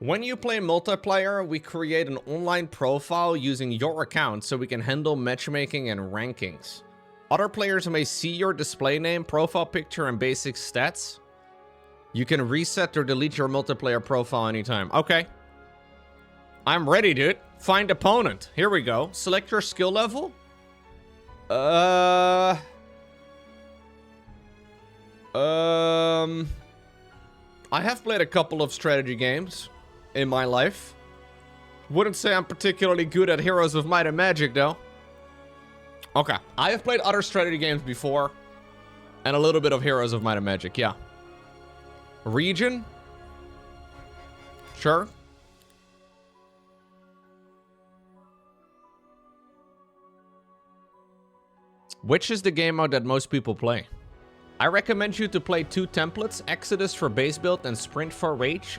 When you play multiplayer, we create an online profile using your account so we can handle matchmaking and rankings. Other players may see your display name, profile picture, and basic stats. You can reset or delete your multiplayer profile anytime. Okay. I'm ready, dude. Find opponent. Here we go. Select your skill level. I have played a couple of strategy games in my life. Wouldn't say I'm particularly good at Heroes of Might and Magic, though. Okay. I have played other strategy games before. And a little bit of Heroes of Might and Magic, yeah. Region? Sure. Which is the game mode that most people play? I recommend you to play 2 templates, Exodus for base build and Sprint for Rage.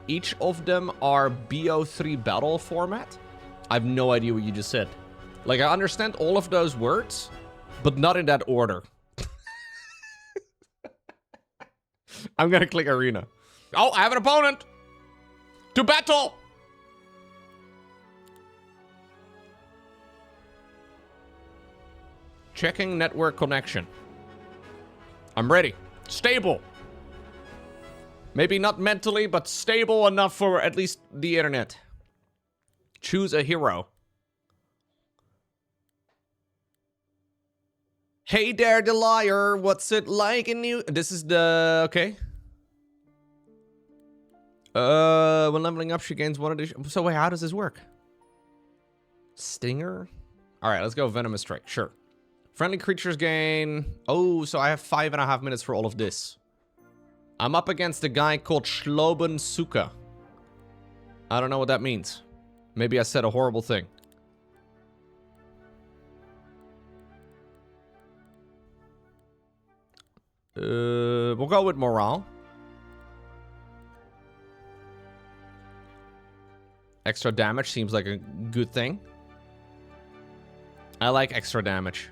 Each of them are BO3 battle format. I have no idea what you just said. Like, I understand all of those words, but not in that order. I'm gonna click arena. Oh, I have an opponent! To battle! Checking network connection. I'm ready. Stable. Maybe not mentally, but stable enough for at least the internet. Choose a hero. Hey there, the liar. What's it like in you? This is the... Okay. When leveling up, she gains 1 addition. So wait, how does this work? Stinger? Alright, let's go Venomous Strike. Sure. Friendly creatures gain... Oh, so I have 5.5 minutes for all of this. I'm up against a guy called Shloben Suka. I don't know what that means. Maybe I said a horrible thing. We'll go with morale. Extra damage seems like a good thing. I like extra damage.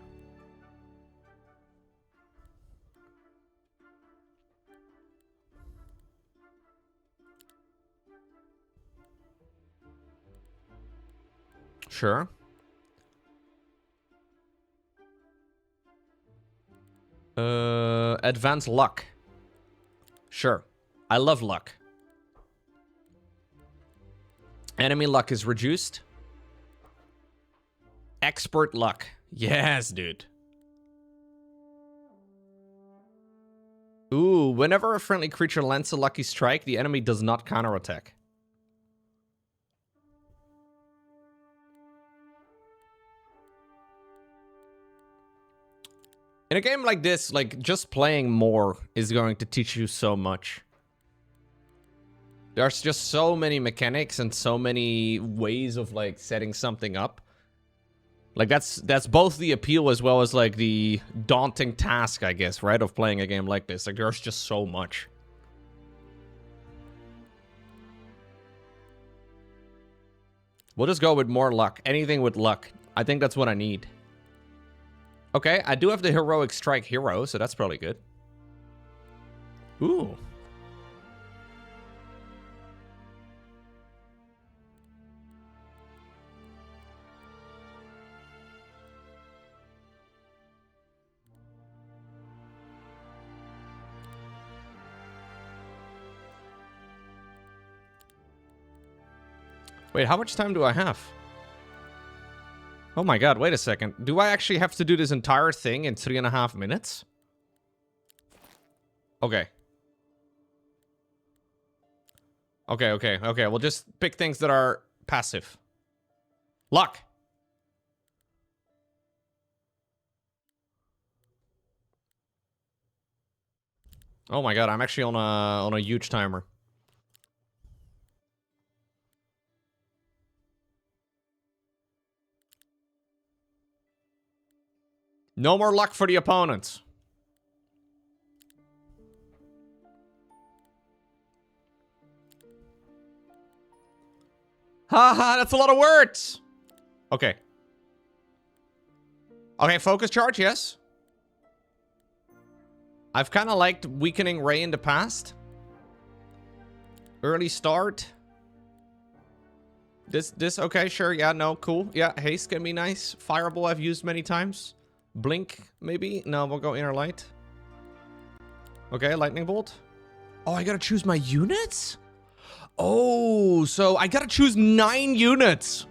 Sure. Advanced luck. Sure. I love luck. Enemy luck is reduced. Expert luck. Yes, dude. Ooh, whenever a friendly creature lands a lucky strike, the enemy does not counterattack. In a game like this, like, just playing more is going to teach you so much. There's just so many mechanics and so many ways of, like, setting something up. Like, that's both the appeal as well as, like, the daunting task, I guess, right? Of playing a game like this. Like, there's just so much. We'll just go with more luck. Anything with luck. I think that's what I need. Okay, I do have the Heroic Strike hero, so that's probably good. Ooh. Wait, how much time do I have? Oh my god, wait a second. Do I actually have to do this entire thing in 3.5 minutes? Okay. Okay. We'll just pick things that are passive. Luck! Oh my god, I'm actually on a huge timer. No more luck for the opponents. Haha, that's a lot of words. Okay. Okay, focus charge, yes. I've kind of liked Weakening Ray in the past. Early start. This, okay, sure, yeah, no, cool. Yeah, haste can be nice. Fireball I've used many times. Blink, maybe? No, we'll go inner light. Okay, lightning bolt. Oh, I gotta choose my units? Oh, so I gotta choose 9 units.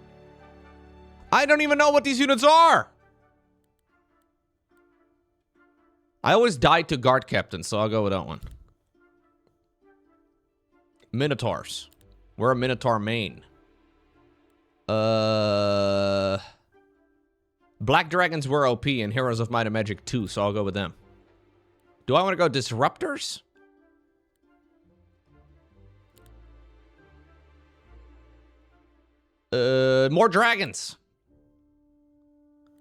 I don't even know what these units are. I always die to guard captain, so I'll go with that one. Minotaurs. We're a Minotaur main. Black Dragons were OP and Heroes of Might and Magic 2, so I'll go with them. Do I want to go Disruptors? More dragons.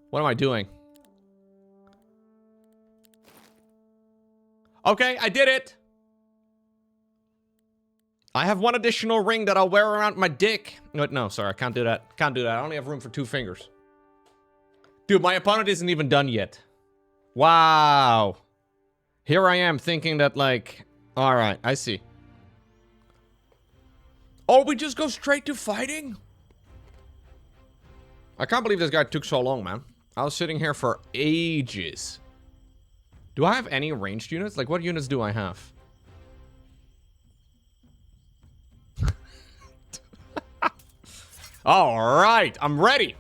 What am I doing? Okay, I did it. I have 1 additional ring that I'll wear around my dick. No, sorry, I can't do that. Can't do that. I only have room for 2 fingers. Dude, my opponent isn't even done yet. Wow. Here I am thinking that, like... Alright, I see. Oh, we just go straight to fighting? I can't believe this guy took so long, man. I was sitting here for ages. Do I have any ranged units? Like, what units do I have? Alright, I'm ready.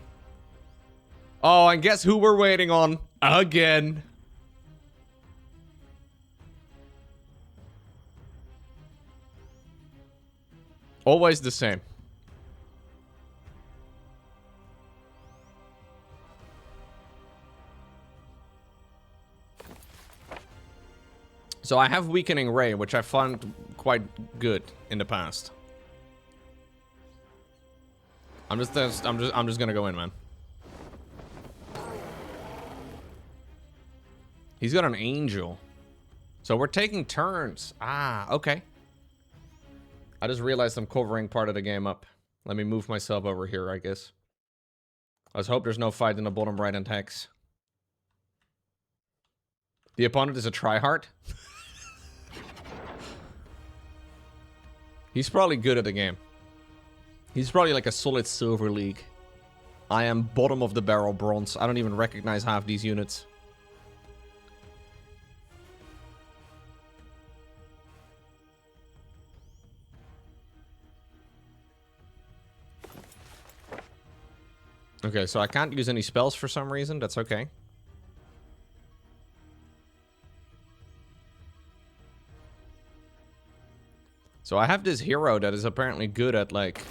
Oh, and guess who we're waiting on? Again. Always the same. So I have Weakening Ray, which I found quite good in the past. I'm just gonna go in, man. He's got an angel. So we're taking turns. Ah, okay. I just realized I'm covering part of the game up. Let me move myself over here, I guess. Let's hope there's no fight in the bottom right-hand hex. The opponent is a tryhard. He's probably good at the game. He's probably like a solid silver league. I am bottom of the barrel bronze. I don't even recognize half these units. Okay, so I can't use any spells for some reason. That's okay. So I have this hero that is apparently good at, like,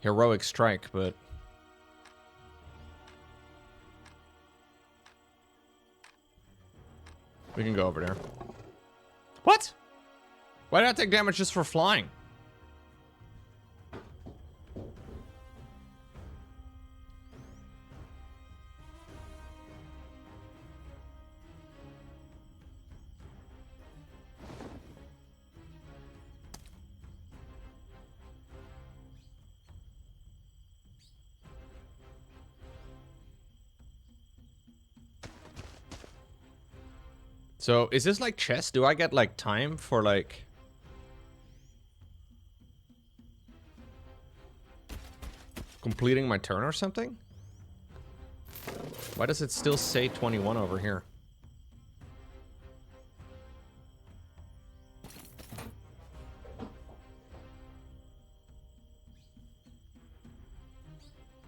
heroic strike, but... we can go over there. What? Why did I take damage just for flying? So, is this like chess? Do I get, like, time for, like... completing my turn or something? Why does it still say 21 over here?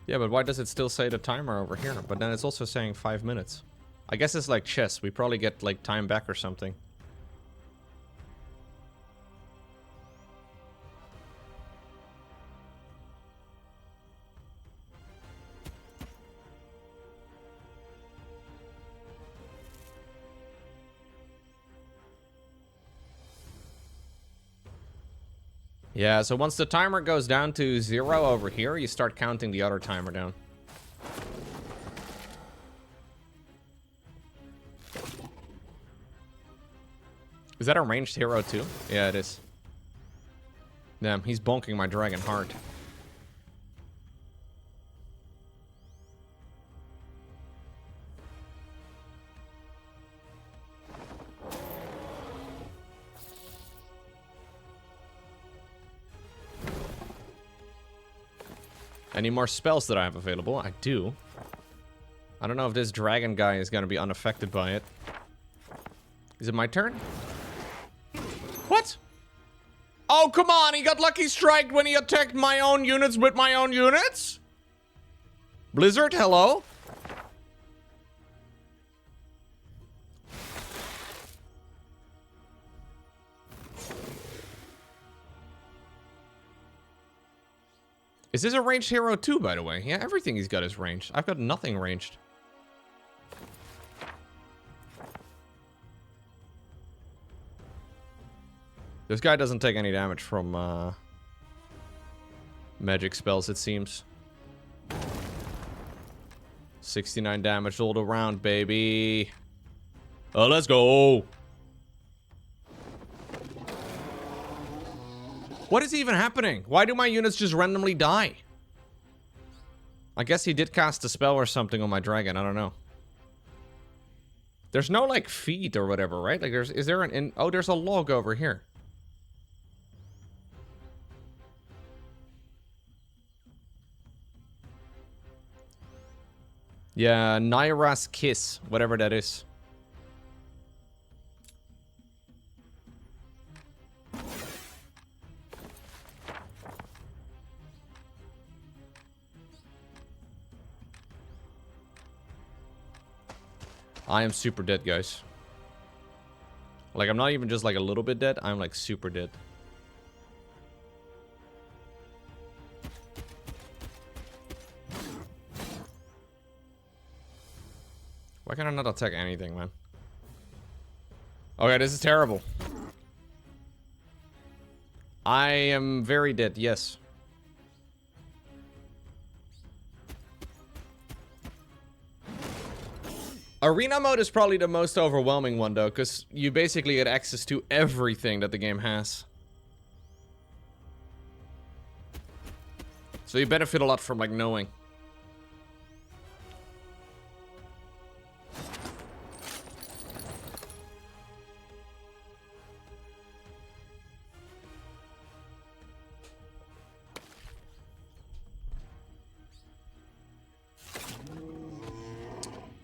Yeah, but why does it still say the timer over here? But then it's also saying 5 minutes. I guess it's like chess. We probably get, like, time back or something. Yeah, so once the timer goes down to 0 over here, you start counting the other timer down. Is that a ranged hero too? Yeah, it is. Damn, he's bonking my dragon hard. Any more spells that I have available? I do. I don't know if this dragon guy is going to be unaffected by it. Is it my turn? What? Oh, come on. He got Lucky Strike when he attacked my own units with my own units? Blizzard, hello? Is this a ranged hero too, by the way? Yeah, everything he's got is ranged. I've got nothing ranged. This guy doesn't take any damage from magic spells, it seems. 69 damage all around, baby. Oh, let's go. What is even happening? Why do my units just randomly die? I guess he did cast a spell or something on my dragon. I don't know. There's no, like, feat or whatever, right? Like, is there an... oh, there's a log over here. Yeah, Naira's Kiss, whatever that is. I am super dead, guys. Like, I'm not even just like a little bit dead. I'm like super dead. Why can I not attack anything, man? Okay, this is terrible. I am very dead, yes. Arena mode is probably the most overwhelming one, though, because you basically get access to everything that the game has. So you benefit a lot from, like, knowing.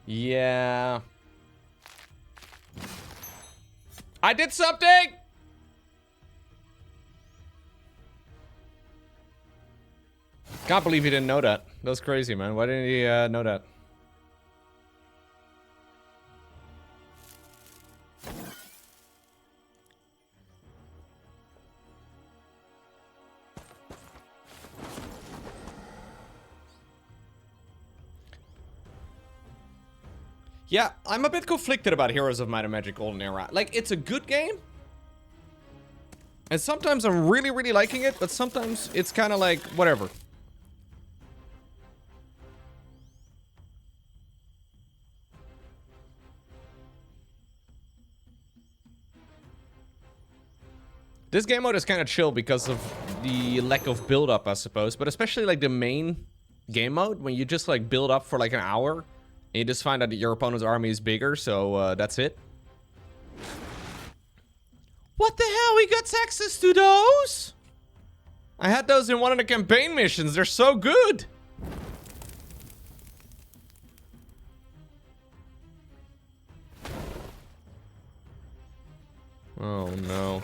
Yeah. I did something! Can't believe he didn't know that. That was crazy, man. Why didn't he know that? Yeah, I'm a bit conflicted about Heroes of Might and Magic Olden Era. Like, it's a good game. And sometimes I'm really, really liking it, but sometimes it's kind of like, whatever. This game mode is kind of chill because of the lack of build-up, I suppose. But especially, like, the main game mode, when you just, like, build up for, like, an hour... and you just find out that your opponent's army is bigger, so that's it. What the hell? We got access to those? I had those in one of the campaign missions. They're so good. Oh, no.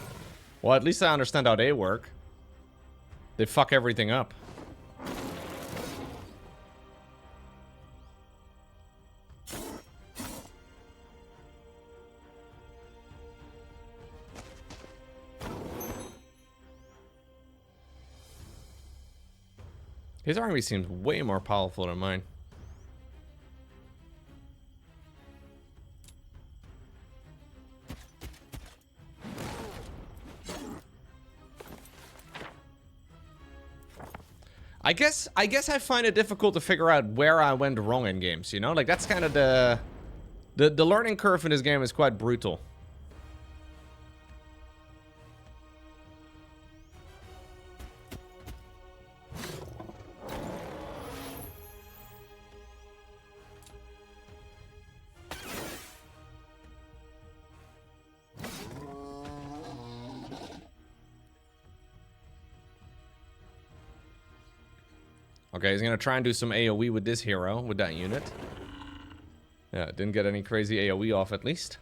Well, at least I understand how they work. They fuck everything up. His army seems way more powerful than mine. I guess I find it difficult to figure out where I went wrong in games, you know? Like, that's kind of the learning curve in this game is quite brutal. Okay, he's gonna try and do some AoE with this hero, with that unit. Yeah, didn't get any crazy AoE off at least.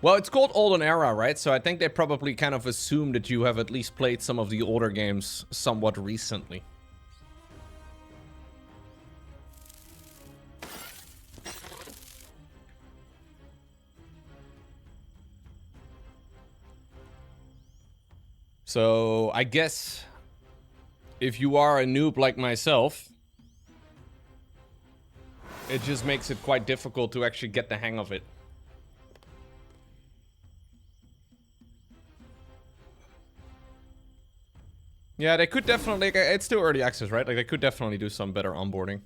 Well, it's called Olden Era, right? So I think they probably kind of assume that you have at least played some of the older games somewhat recently. So I guess if you are a noob like myself, it just makes it quite difficult to actually get the hang of it. Yeah, they could definitely, it's still early access, right? Like, they could definitely do some better onboarding.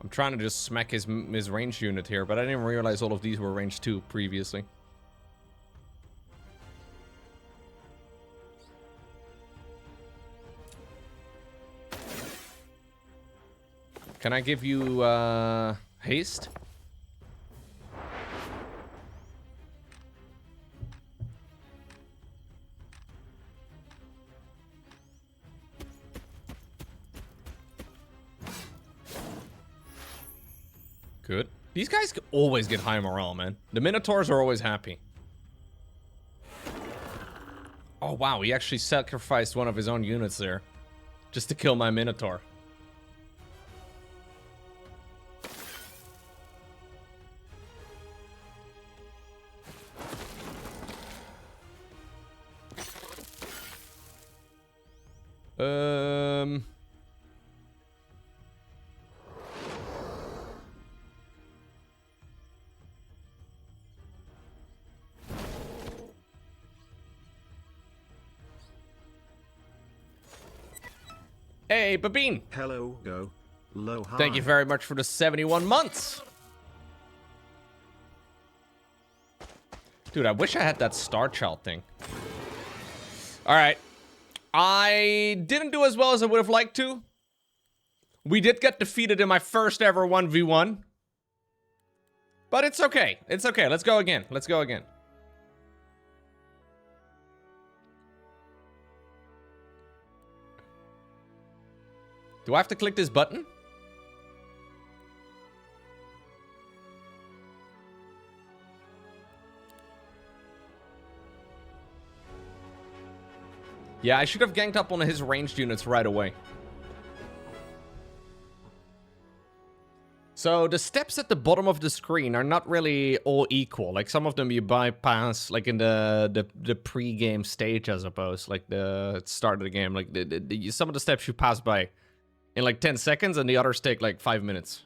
I'm trying to just smack his ranged unit here, but I didn't realize all of these were range 2 previously. Can I give you haste? Good. These guys always get high morale, man. The Minotaurs are always happy. Oh, wow. He actually sacrificed one of his own units there. Just to kill my Minotaur. Hey, Babine. Hello, go. Low, hi. Thank you very much for the 71 months. Dude, I wish I had that Star Child thing. All right. I didn't do as well as I would have liked to. We did get defeated in my first ever 1v1. But it's okay. It's okay. Let's go again. Let's go again. Do I have to click this button? Yeah, I should have ganked up on his ranged units right away. So the steps at the bottom of the screen are not really all equal. Like some of them you bypass, like in the pre-game stage, I suppose, like the start of the game. Like some of the steps you pass by in like 10 seconds, and the others take like 5 minutes.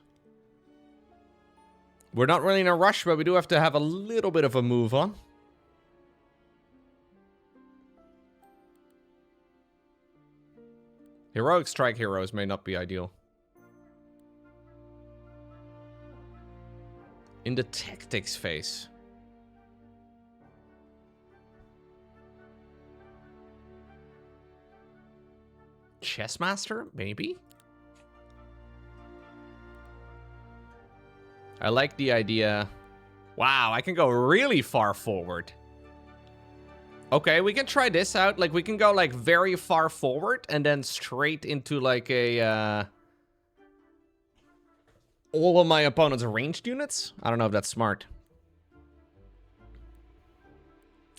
We're not really in a rush, but we do have to have a little bit of a move on. Heroic strike heroes may not be ideal. In the tactics phase. Chessmaster, maybe? I like the idea. Wow, I can go really far forward. Okay, we can try this out. Like, we can go, like, very far forward and then straight into, like, a, all of my opponent's ranged units? I don't know if that's smart.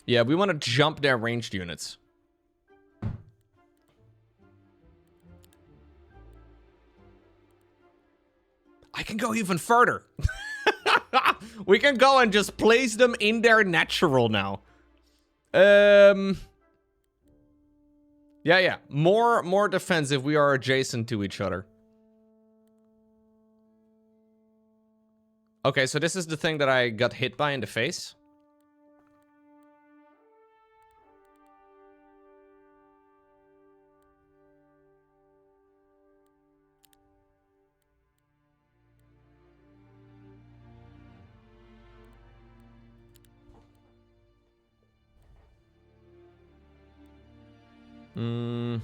Yeah, we want to jump their ranged units. I can go even further. We can go and just place them in their natural now. Yeah. More defensive. We are adjacent to each other. Okay, so this is the thing that I got hit by in the face. I'm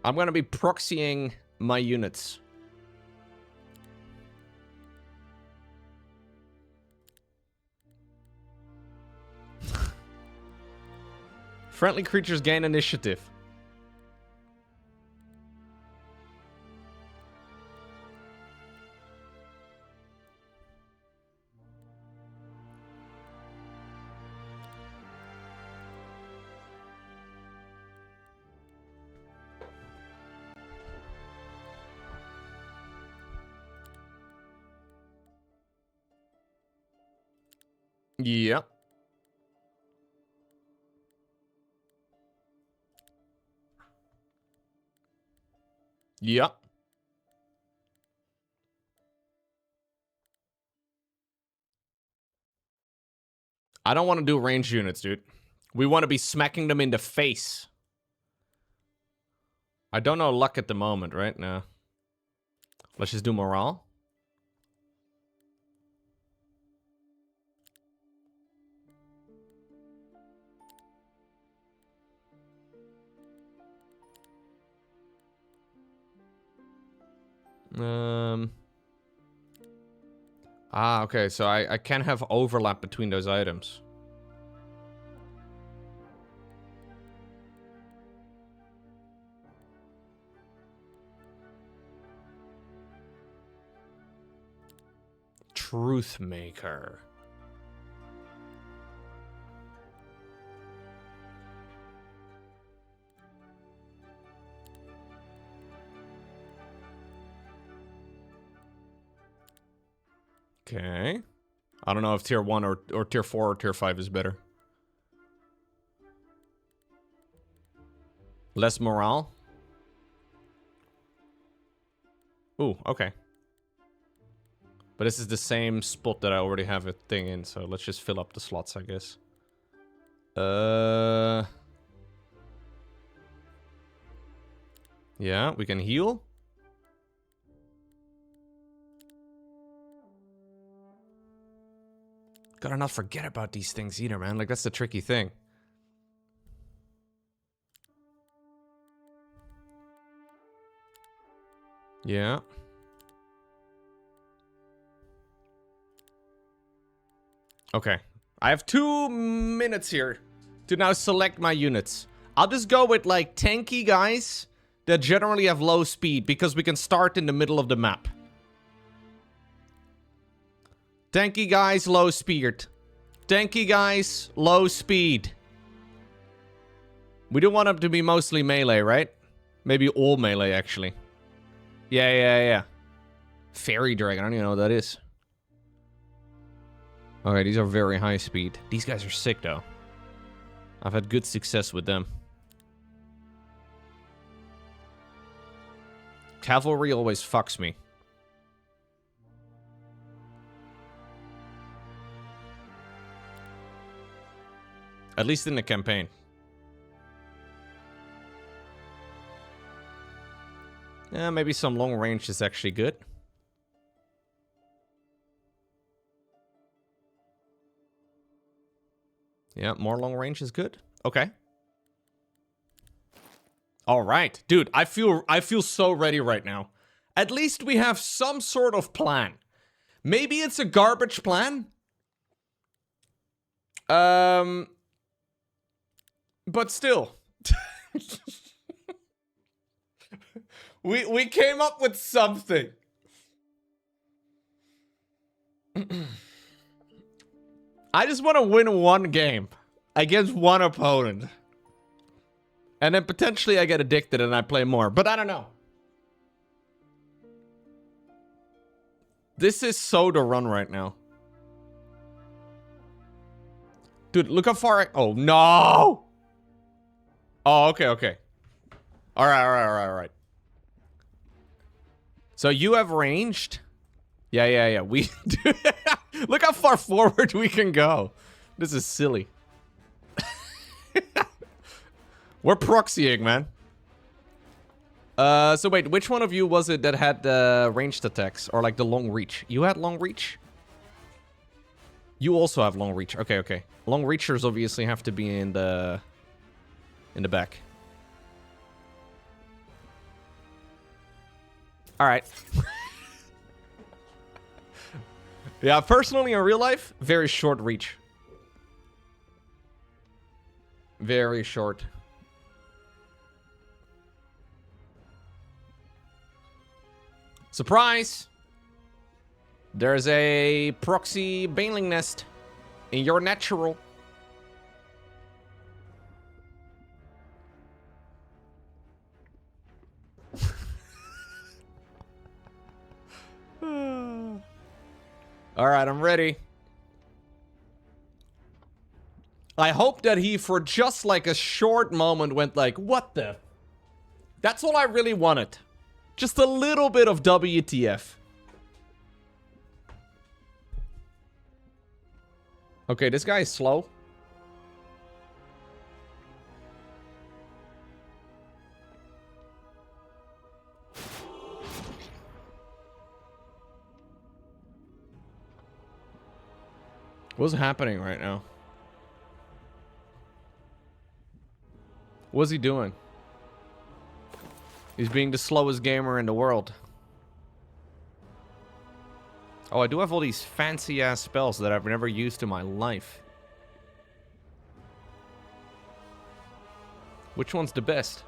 gonna be proxying my units. Friendly creatures gain initiative. Yep. Yep. I don't want to do ranged units, dude. We want to be smacking them in the face. I don't know luck at the moment, right? No. Let's just do morale. Okay, so I can have overlap between those items. Truth Maker. Okay. I don't know if tier 1 or tier 4 or tier 5 is better. Less morale. Ooh, okay. But this is the same spot that I already have a thing in, so let's just fill up the slots, I guess. Yeah, we can heal. Gotta not forget about these things either, man. Like, that's the tricky thing. Yeah. Okay. I have 2 minutes here to now select my units. I'll just go with, like, tanky guys that generally have low speed, because we can start in the middle of the map. Tanky guys, low speed. Tanky guys, low speed. We do want them to be mostly melee, right? Maybe all melee, actually. Yeah. Fairy Dragon, I don't even know what that is. Okay, these are very high speed. These guys are sick, though. I've had good success with them. Cavalry always fucks me. At least in the campaign. Yeah, maybe some long range is actually good. Yeah, more long range is good. Okay. All right, dude, I feel so ready right now. At least we have some sort of plan. Maybe it's a garbage plan. But still. we came up with something. I just want to win one game against one opponent. And then potentially I get addicted and I play more. But I don't know. This is so the run right now. Dude, look how far I... Oh, no! Oh, okay. Alright. So you have ranged? Yeah. We... Look how far forward we can go. This is silly. We're proxying, man. So wait, which one of you was it that had ranged attacks? Or like the long reach? You had long reach? You also have long reach. Okay, okay. Long reachers obviously have to be in the back. All right. Yeah, personally in real life, very short reach. Very short. Surprise! There's a proxy baneling nest in your natural. Alright, I'm ready. I hope that he, for just like a short moment, went like, what the? That's all I really wanted. Just a little bit of WTF. Okay, this guy is slow. What's happening right now? What's he doing? He's being the slowest gamer in the world. Oh, I do have all these fancy-ass spells that I've never used in my life. Which one's the best?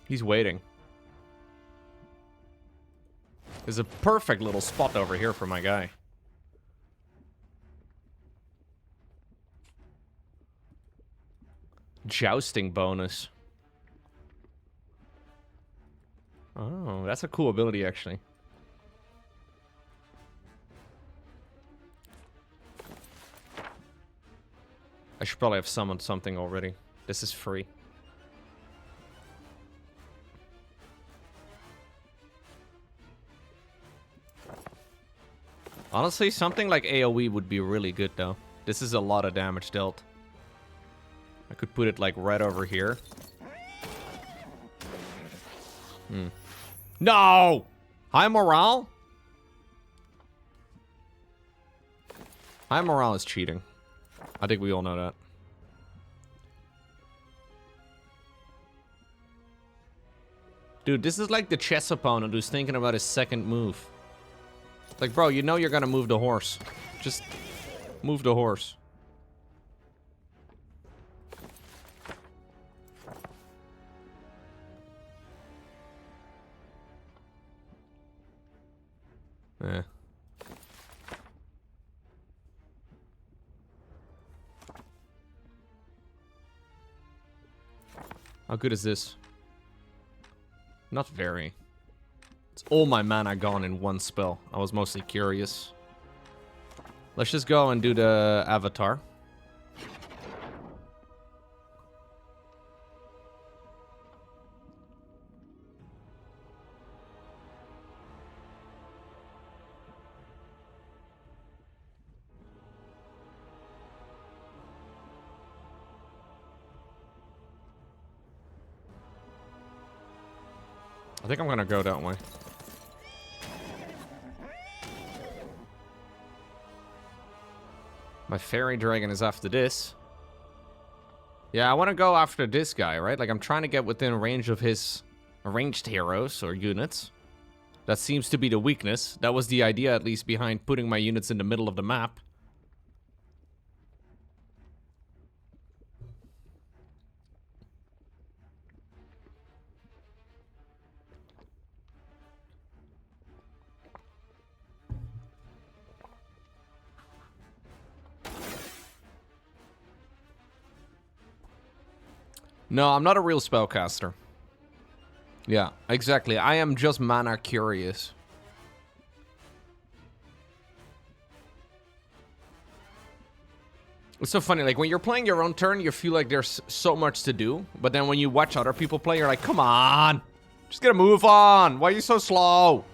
He's waiting. There's a perfect little spot over here for my guy. Jousting bonus. Oh, that's a cool ability, actually. I should probably have summoned something already. This is free. Honestly, something like AoE would be really good, though. This is a lot of damage dealt. I could put it, like, right over here. No! High morale? High morale is cheating. I think we all know that. Dude, this is like the chess opponent who's thinking about his second move. Like, bro, you know you're gonna move the horse. Just move the horse. Eh. How good is this? Not very. It's all my mana gone in one spell. I was mostly curious. Let's just go and do the avatar. I think I'm gonna go that way. My fairy dragon is after this. Yeah, I want to go after this guy, right? Like, I'm trying to get within range of his ranged heroes or units. That seems to be the weakness. That was the idea, at least, behind putting my units in the middle of the map. No, I'm not a real spellcaster. Yeah, exactly. I am just mana curious. It's so funny, like, when you're playing your own turn, you feel like there's so much to do. But then when you watch other people play, you're like, come on! Just get a move on! Why are you so slow?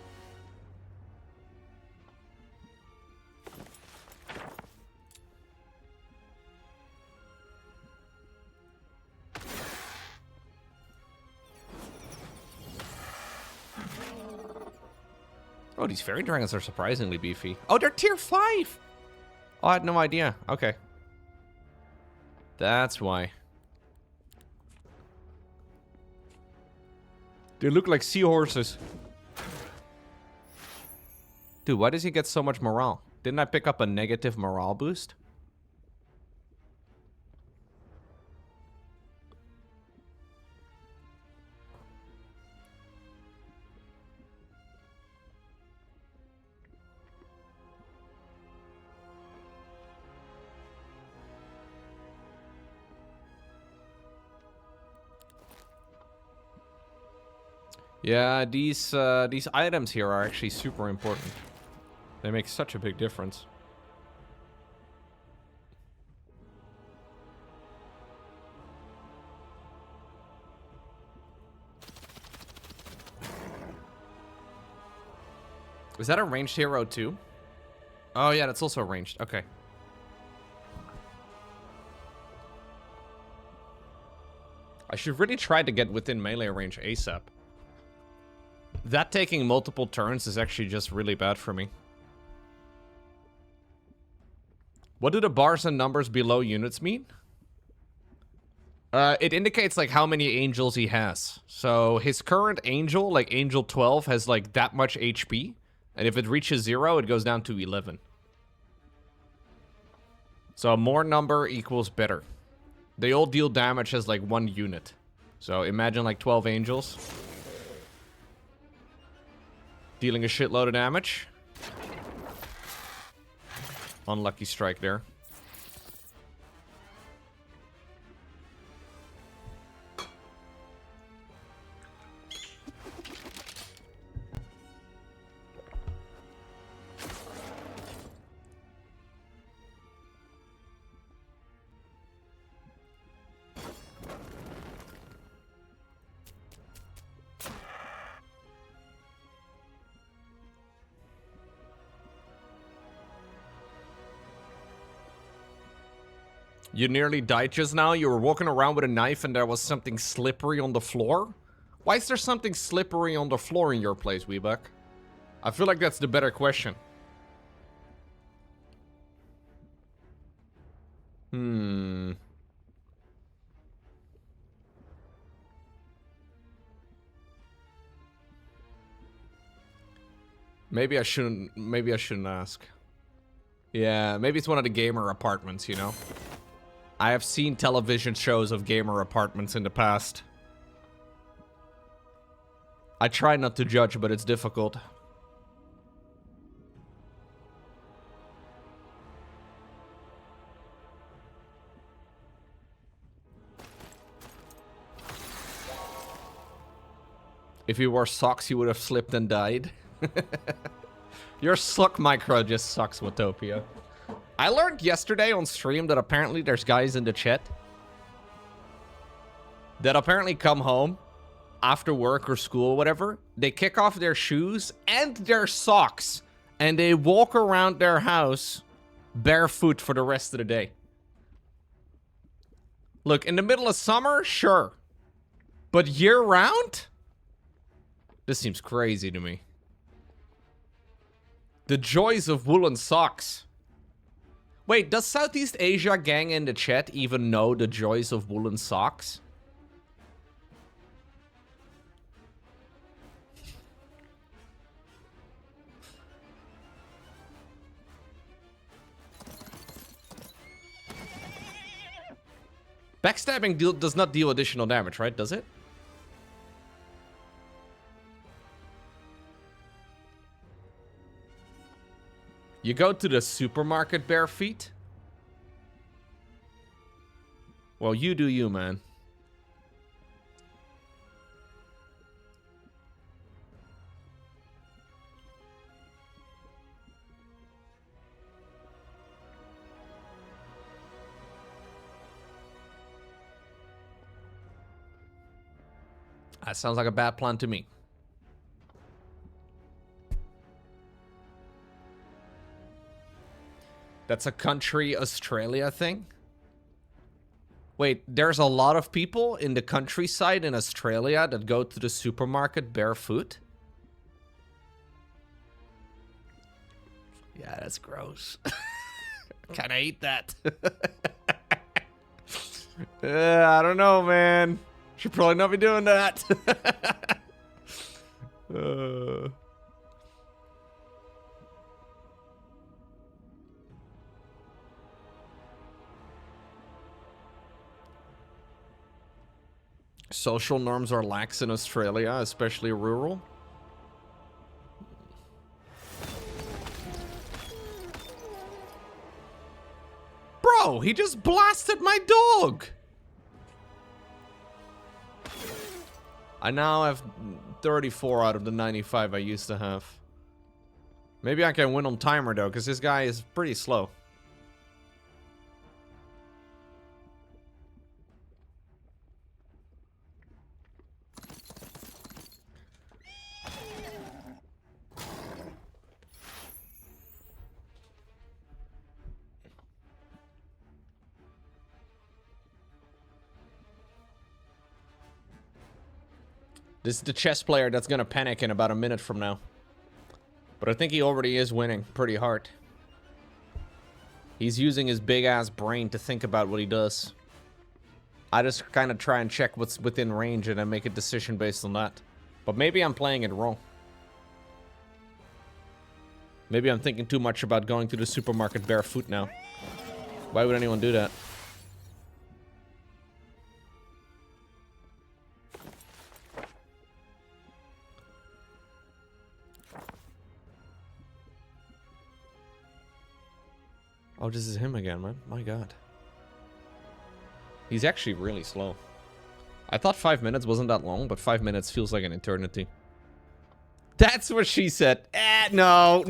Oh, these fairy dragons are surprisingly beefy. Oh, they're tier 5! Oh, I had no idea. Okay. That's why. They look like seahorses. Dude, why does he get so much morale? Didn't I pick up a negative morale boost? Yeah, these items here are actually super important. They make such a big difference. Is that a ranged hero too? Oh yeah, that's also ranged. Okay. I should really try to get within melee range ASAP. That taking multiple turns is actually just really bad for me. What do the bars and numbers below units mean? It indicates like how many angels he has. So his current angel, like angel 12, has like that much HP. And if it reaches 0, it goes down to 11. So more number equals better. They all deal damage as like 1 unit. So imagine like 12 angels. Dealing a shitload of damage. Unlucky strike there. You nearly died just now? You were walking around with a knife and there was something slippery on the floor? Why is there something slippery on the floor in your place, Weebuck? I feel like that's the better question. Maybe I shouldn't ask. Yeah, maybe it's one of the gamer apartments, you know? I have seen television shows of gamer apartments in the past. I try not to judge, but it's difficult. If you wore socks, you would have slipped and died. Your sock micro just sucks, Watopia. I learned yesterday on stream that apparently there's guys in the chat that apparently come home after work or school or whatever. They kick off their shoes and their socks and they walk around their house barefoot for the rest of the day. Look, in the middle of summer, sure. But year round? This seems crazy to me. The joys of woolen socks. Wait, does Southeast Asia gang in the chat even know the joys of woolen socks? Backstabbing does not deal additional damage, right? Does it? You go to the supermarket bare feet? Well, you do you, man. That sounds like a bad plan to me. That's a country Australia thing? Wait, there's a lot of people in the countryside in Australia that go to the supermarket barefoot? Yeah, that's gross. Can I eat that? I don't know, man. Should probably not be doing that. Social norms are lax in Australia, especially rural. Bro, he just blasted my dog. I now have 34 out of the 95 I used to have. Maybe I can win on timer though, because this guy is pretty slow. This is the chess player that's gonna panic in about a minute from now. But I think he already is winning pretty hard. He's using his big-ass brain to think about what he does. I just kind of try and check what's within range and then make a decision based on that. But maybe I'm playing it wrong. Maybe I'm thinking too much about going to the supermarket barefoot now. Why would anyone do that? Oh, this is him again, man. My god. He's actually really slow. I thought 5 minutes wasn't that long, but 5 minutes feels like an eternity. That's what she said. No.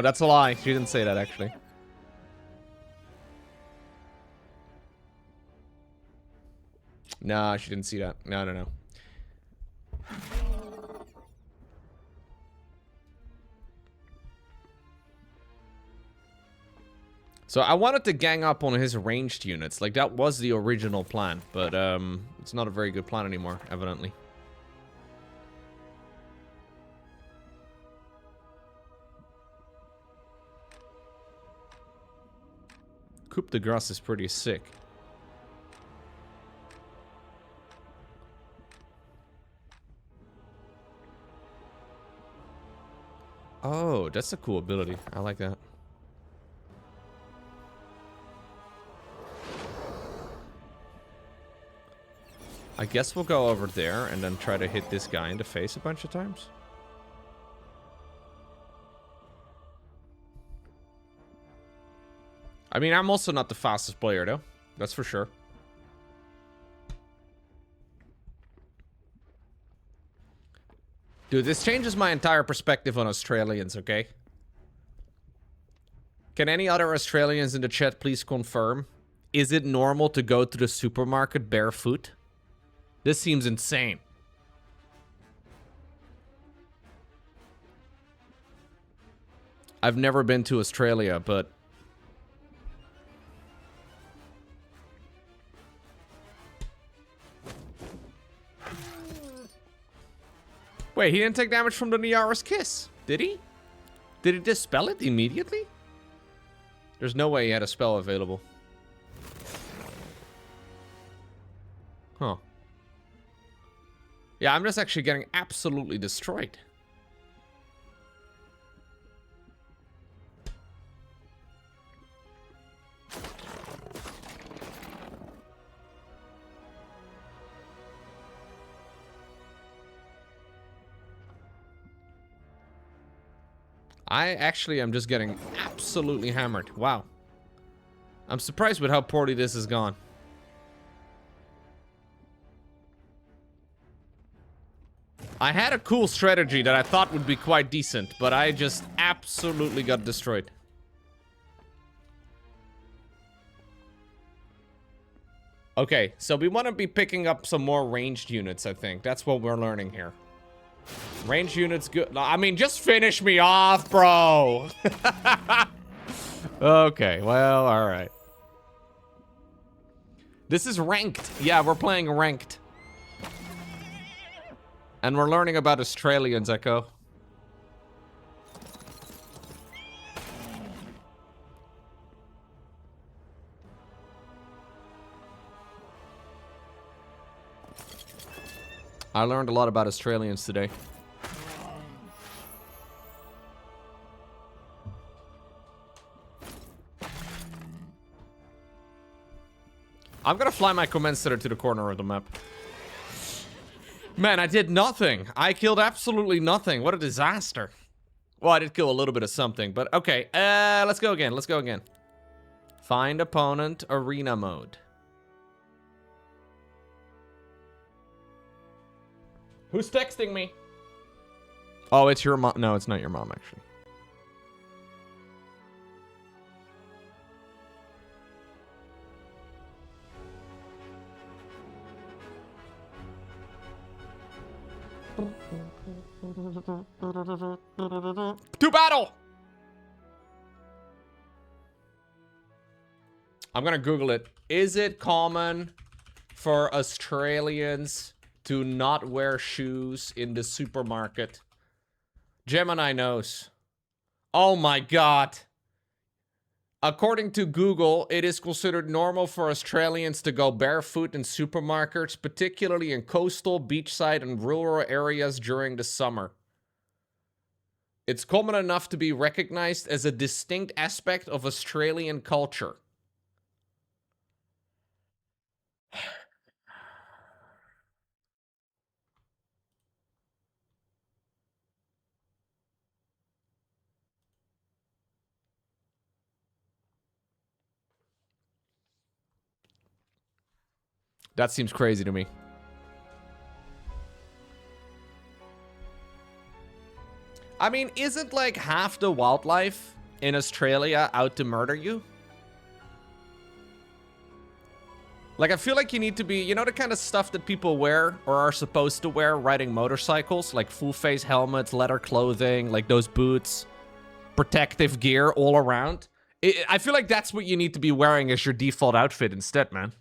That's a lie. She didn't say that, actually. Nah, she didn't see that. No. So I wanted to gang up on his ranged units. Like, that was the original plan. But, it's not a very good plan anymore, evidently. Coup de Grace is pretty sick. Oh, that's a cool ability. I like that. I guess we'll go over there and then try to hit this guy in the face a bunch of times. I mean, I'm also not the fastest player, though. That's for sure. Dude, this changes my entire perspective on Australians, okay? Can any other Australians in the chat please confirm? Is it normal to go to the supermarket barefoot? This seems insane. I've never been to Australia, but... Wait, he didn't take damage from the Nyara's Kiss, did he? Did he dispel it immediately? There's no way he had a spell available. Huh. Yeah, I'm just actually getting absolutely destroyed. I actually am just getting absolutely hammered. Wow. I'm surprised with how poorly this has gone. I had a cool strategy that I thought would be quite decent, but I just absolutely got destroyed. Okay, so we want to be picking up some more ranged units, I think. That's what we're learning here. Ranged units good. I mean, just finish me off, bro. Okay, well, all right. This is ranked. Yeah, we're playing ranked. And we're learning about Australians, Echo. I learned a lot about Australians today. I'm gonna fly my commencer to the corner of the map. Man, I did nothing. I killed absolutely nothing. What a disaster. Well, I did kill a little bit of something, but okay. Let's go again. Let's go again. Find opponent, arena mode. Who's texting me? Oh, it's your mom. No, it's not your mom, actually. To battle! I'm gonna Google it. Is it common for Australians to not wear shoes in the supermarket? Gemini knows. Oh my god. According to Google, it is considered normal for Australians to go barefoot in supermarkets, particularly in coastal, beachside, and rural areas during the summer. It's common enough to be recognized as a distinct aspect of Australian culture. That seems crazy to me. I mean, isn't like half the wildlife in Australia out to murder you? Like, I feel like you need to be, you know, the kind of stuff that people wear or are supposed to wear riding motorcycles? Like full face helmets, leather clothing, like those boots, protective gear all around. I feel like that's what you need to be wearing as your default outfit instead, man.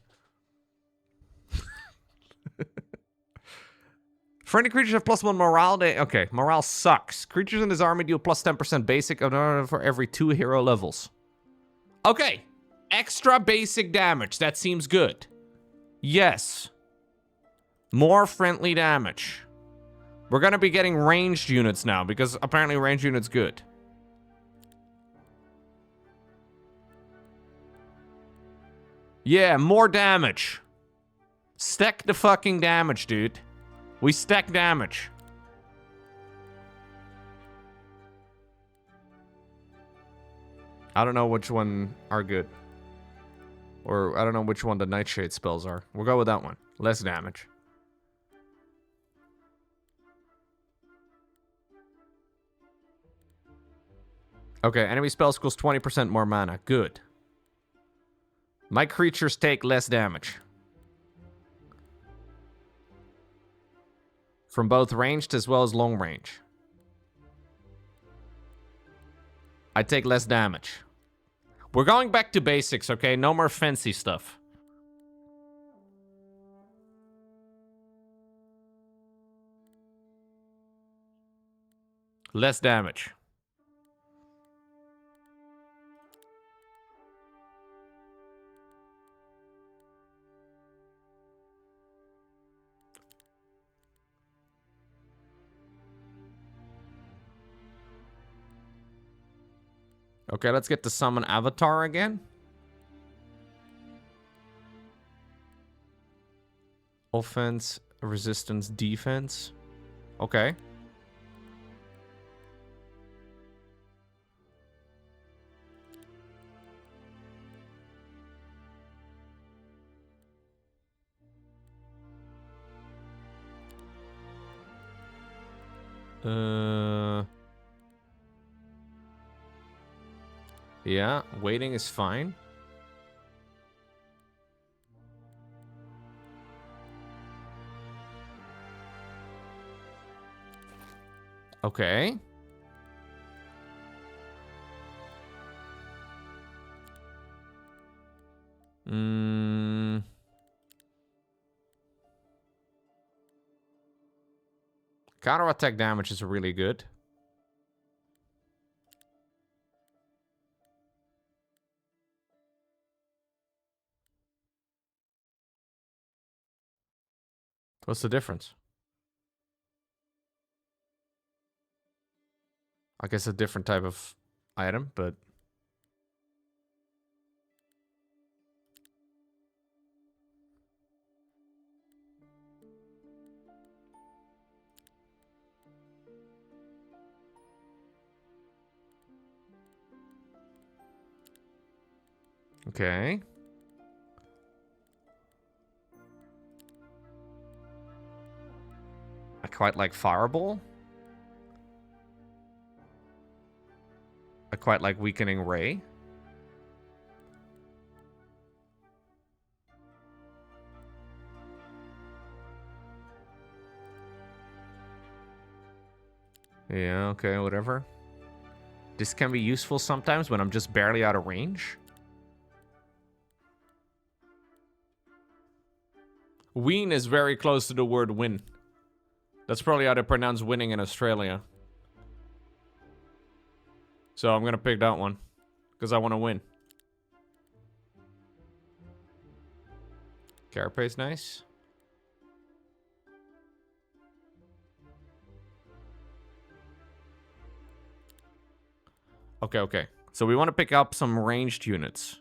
Friendly creatures have +1 morale. Okay, morale sucks. Creatures in this army deal plus 10% basic for every 2 hero levels. Okay, extra basic damage. That seems good. Yes. More friendly damage. We're gonna be getting ranged units now because apparently ranged units good. Yeah, more damage. Stack the fucking damage, dude. We stack damage. I don't know which one are good. Or I don't know which one the Nightshade spells are. We'll go with that one. Less damage. Okay, enemy spells equals 20% more mana. Good. My creatures take less damage. From both ranged as well as long range. I take less damage. We're going back to basics, okay? No more fancy stuff. Less damage. Okay, let's get to summon Avatar again. Offense, resistance, defense. Okay. Yeah, waiting is fine. Okay. Counter-attack damage is really good. What's the difference? I guess a different type of item, but... Okay. I quite like Fireball. I quite like Weakening Ray. Yeah, okay, whatever. This can be useful sometimes when I'm just barely out of range. Ween is very close to the word win. That's probably how they pronounce winning in Australia. So I'm gonna pick that one. Because I want to win. Carapace, nice. Okay, okay. So we want to pick up some ranged units.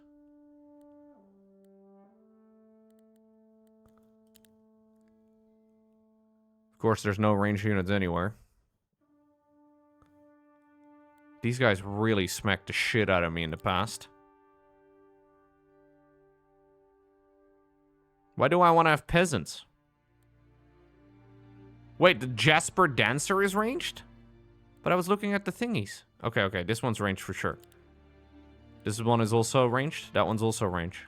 Of course, there's no ranged units anywhere. These guys really smacked the shit out of me in the past. Why do I want to have peasants? Wait, the Jasper Dancer is ranged? But I was looking at the thingies. Okay, okay, this one's ranged for sure. This one is also ranged. That one's also ranged.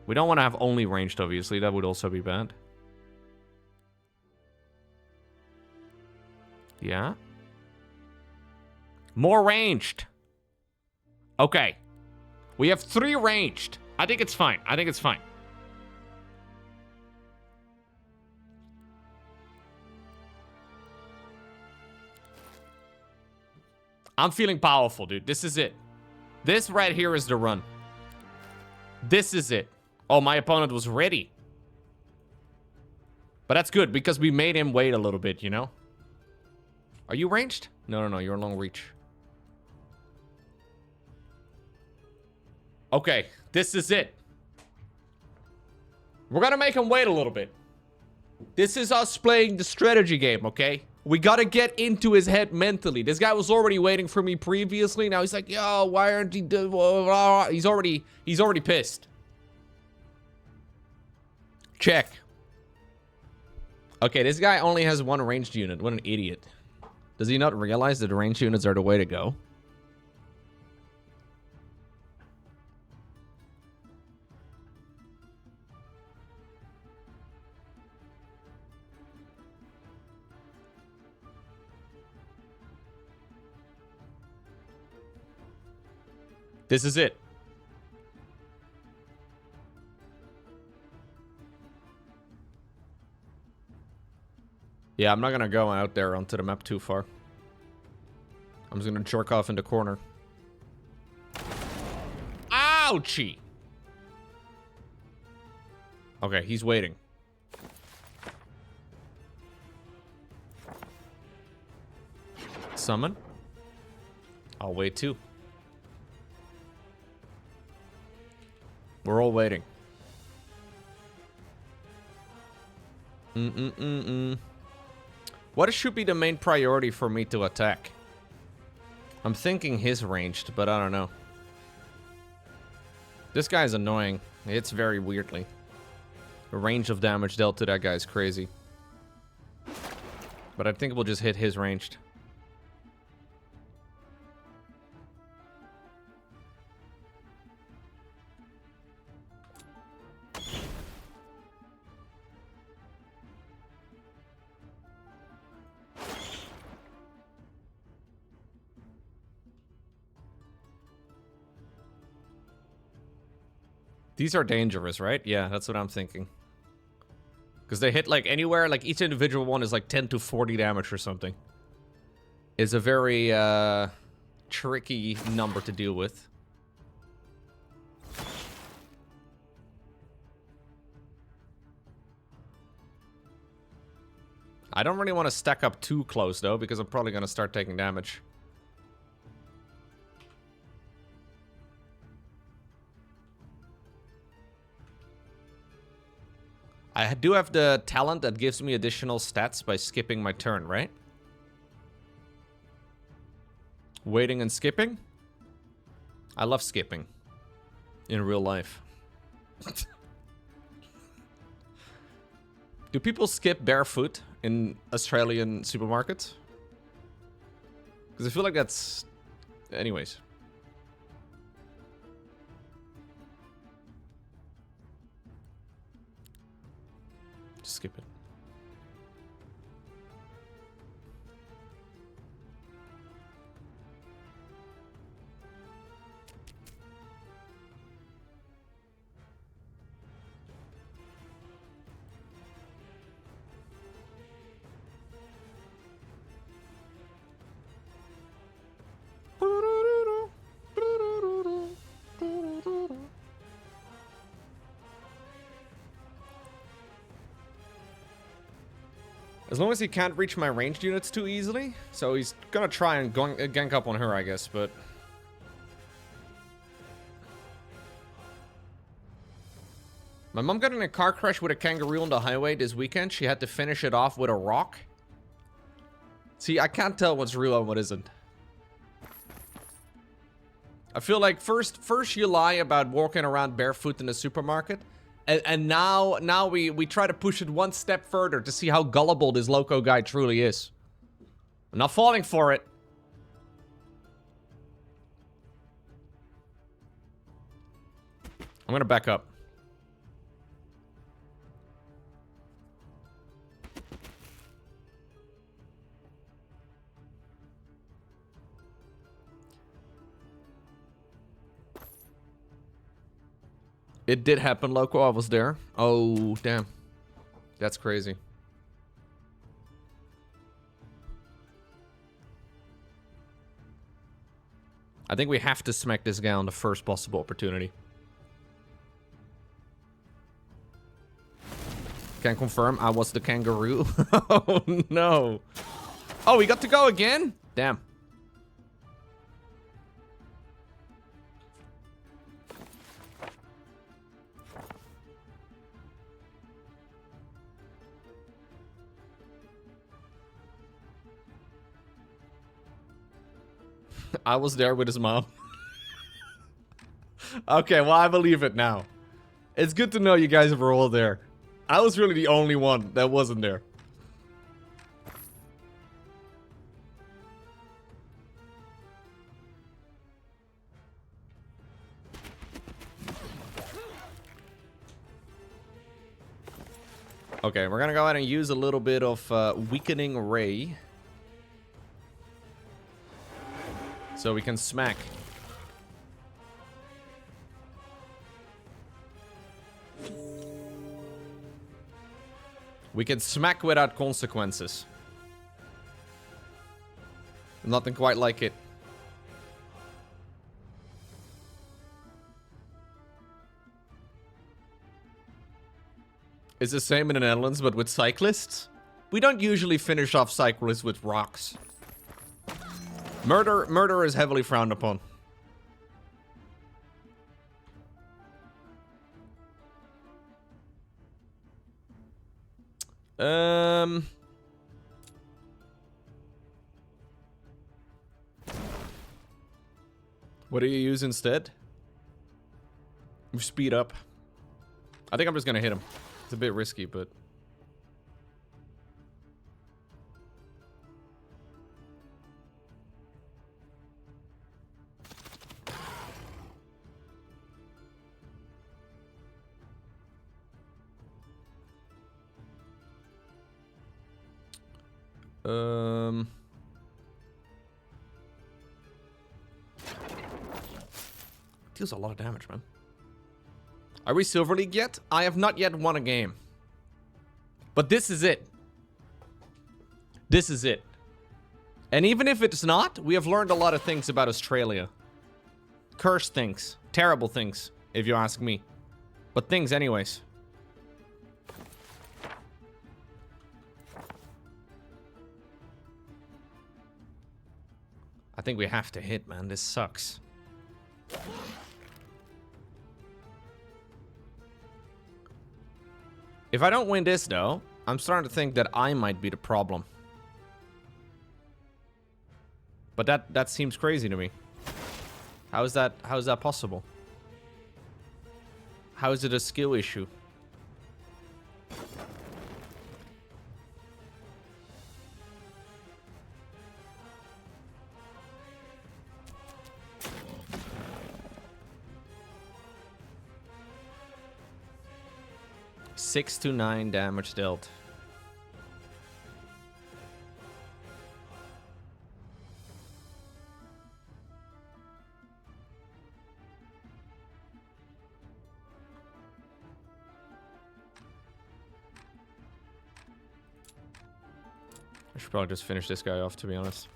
We don't want to have only ranged, obviously. That would also be bad. Yeah. More ranged. Okay. We have 3 ranged. I think it's fine. I think it's fine. I'm feeling powerful, dude. This is it. This right here is the run. This is it. Oh, my opponent was ready. But that's good because we made him wait a little bit, you know? Are you ranged? No, no, no. You're long reach. Okay. This is it. We're gonna make him wait a little bit. This is us playing the strategy game, okay? We gotta get into his head mentally. This guy was already waiting for me previously. Now he's like, yo, why aren't you doing... He's already pissed. Check. Okay, this guy only has 1 ranged unit. What an idiot. Does he not realize that ranged units are the way to go? This is it. Yeah, I'm not gonna go out there onto the map too far. I'm just gonna jerk off in the corner. Ouchie! Okay, he's waiting. Summon. I'll wait too. We're all waiting. What should be the main priority for me to attack? I'm thinking his ranged, but I don't know. This guy's annoying. It's very weirdly. The range of damage dealt to that guy is crazy. But I think we'll just hit his ranged. These are dangerous, right? Yeah, that's what I'm thinking. Because they hit like anywhere, like each individual one is like 10 to 40 damage or something. It's a very tricky number to deal with. I don't really want to stack up too close, though, because I'm probably going to start taking damage. I do have the talent that gives me additional stats by skipping my turn, right? Waiting and skipping? I love skipping. In real life. Do people skip barefoot in Australian supermarkets? Because I feel like that's... Anyways. Just skip it. As long as he can't reach my ranged units too easily. So he's gonna try and gank up on her, I guess, but... My mom got in a car crash with a kangaroo on the highway this weekend. She had to finish it off with a rock. See, I can't tell what's real and what isn't. I feel like first you lie about walking around barefoot in the supermarket. And now we try to push it one step further to see how gullible this Lowko guy truly is. I'm not falling for it. I'm gonna back up. It did happen, Lowko. I was there. Oh, damn. That's crazy. I think we have to smack this guy on the first possible opportunity. Can confirm I was the kangaroo. Oh, no. Oh, we got to go again? Damn. I was there with his mom. Okay, well, I believe it now. It's good to know you guys were all there. I was really the only one that wasn't there. Okay, we're gonna go ahead and use a little bit of Weakening Ray. So we can smack. We can smack without consequences. Nothing quite like it. It's the same in the Netherlands, but with cyclists. We don't usually finish off cyclists with rocks. Murder is heavily frowned upon. What do you use instead? Speed up. I think I'm just gonna hit him. It's a bit risky, but... Deals a lot of damage, man. Are we Silver League yet? I have not yet won a game. But this is it. This is it. And even if it's not, we have learned a lot of things about Australia. Cursed things. Terrible things, if you ask me. But things anyways. I think we have to hit, man. This sucks. If I don't win this, though, I'm starting to think that I might be the problem. But that seems crazy to me. How is that possible? How is it a skill issue? Six to 9 damage dealt. I should probably just finish this guy off, to be honest.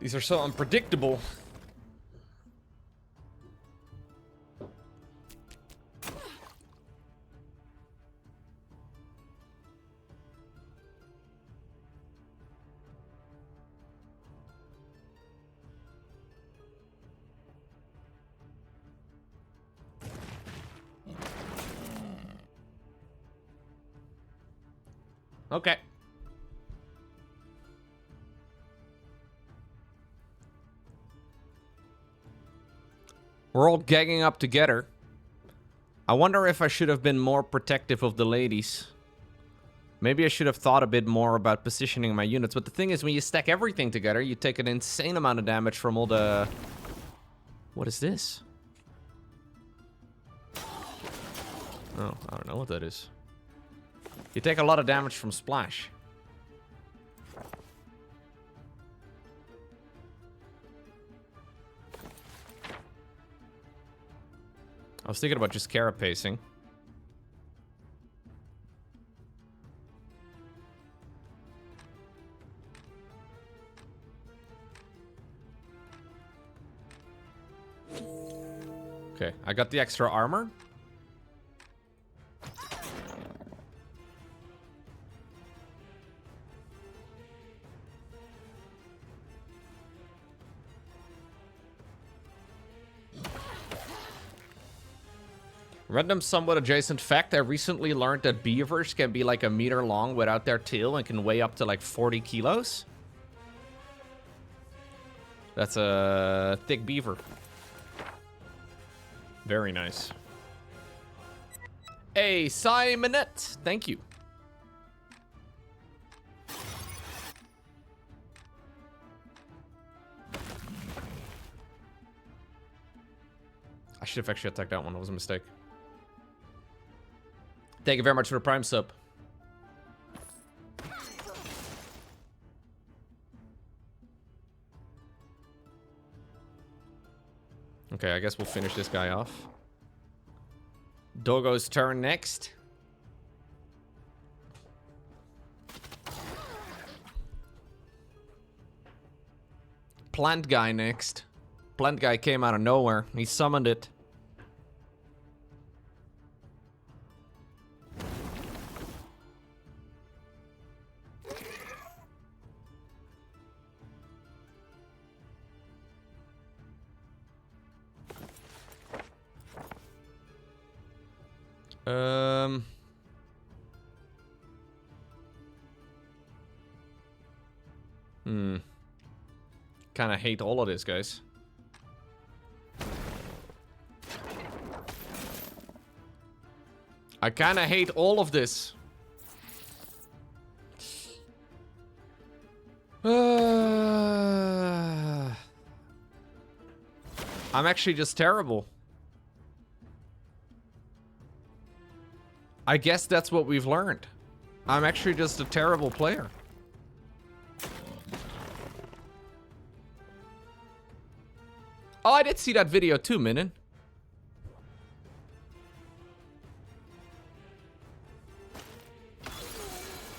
These are so unpredictable. Okay. We're all gagging up together. I wonder if I should have been more protective of the ladies. Maybe I should have thought a bit more about positioning my units. But the thing is, when you stack everything together, you take an insane amount of damage from all the... What is this? Oh, I don't know what that is. You take a lot of damage from splash. I was thinking about just carapacing. Okay, I got the extra armor. Random somewhat adjacent fact, I recently learned that beavers can be like a meter long without their tail and can weigh up to like 40 kilos. That's a thick beaver. Very nice. Hey, Simonette, thank you. I should have actually attacked that one, that was a mistake. Thank you very much for the Prime sub. Okay, I guess we'll finish this guy off. Doggo's turn next. Plant guy next. Plant guy came out of nowhere. He summoned it. Kind of hate all of this, guys. I kind of hate all of this. I'm actually just terrible. I guess that's what we've learned. I'm actually just a terrible player. Oh, I did see that video too, Minin.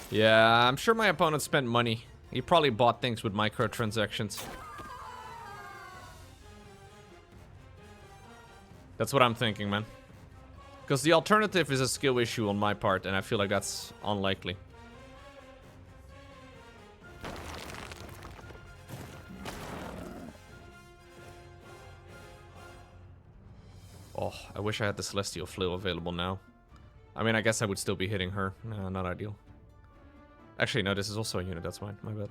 Yeah, I'm sure my opponent spent money. He probably bought things with microtransactions. That's what I'm thinking, man. Because the alternative is a skill issue on my part, and I feel like that's unlikely. Oh, I wish I had the Celestial Flail available now. I mean, I guess I would still be hitting her. No, not ideal. Actually, no, this is also a unit. That's fine. My bad.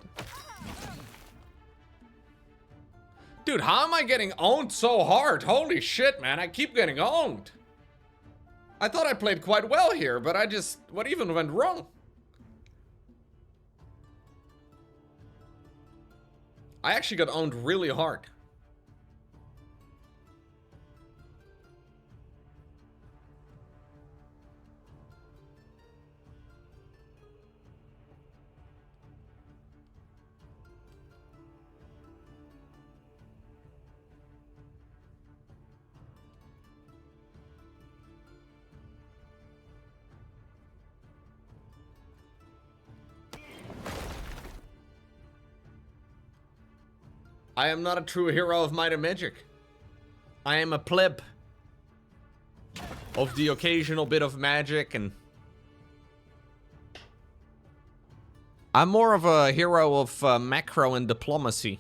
Dude, how am I getting owned so hard? Holy shit, man. I keep getting owned. I thought I played quite well here, but I just... What even went wrong? I actually got owned really hard. I am not a true hero of might and magic. I am a pleb of the occasional bit of magic, and I'm more of a hero of macro and diplomacy.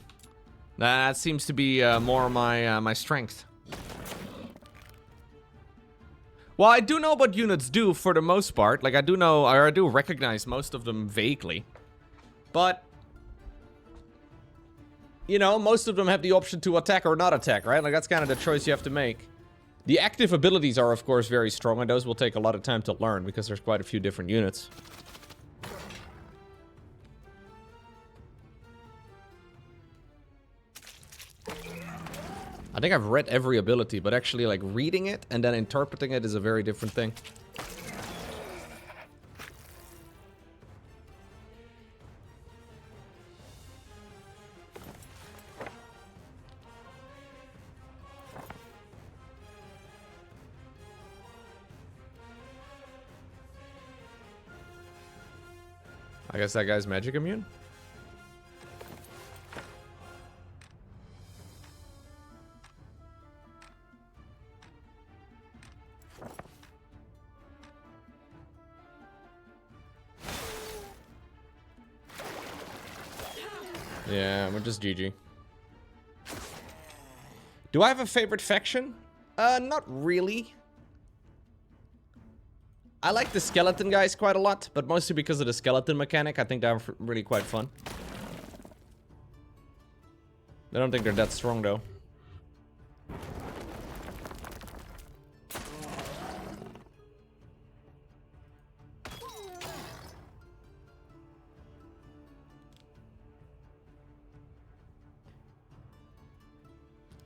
That seems to be more my strength. Well, I do know what units do for the most part. Like, I do know, or I do recognize most of them vaguely. But, you know, most of them have the option to attack or not attack, right? Like, that's kind of the choice you have to make. The active abilities are, of course, very strong, and those will take a lot of time to learn because there's quite a few different units. I think I've read every ability, but actually, like, reading it and then interpreting it is a very different thing. I guess that guy's magic immune? Yeah, we're just GG. Do I have a favorite faction? Not really. I like the skeleton guys quite a lot, but mostly because of the skeleton mechanic. I think they're really quite fun. I don't think they're that strong, though.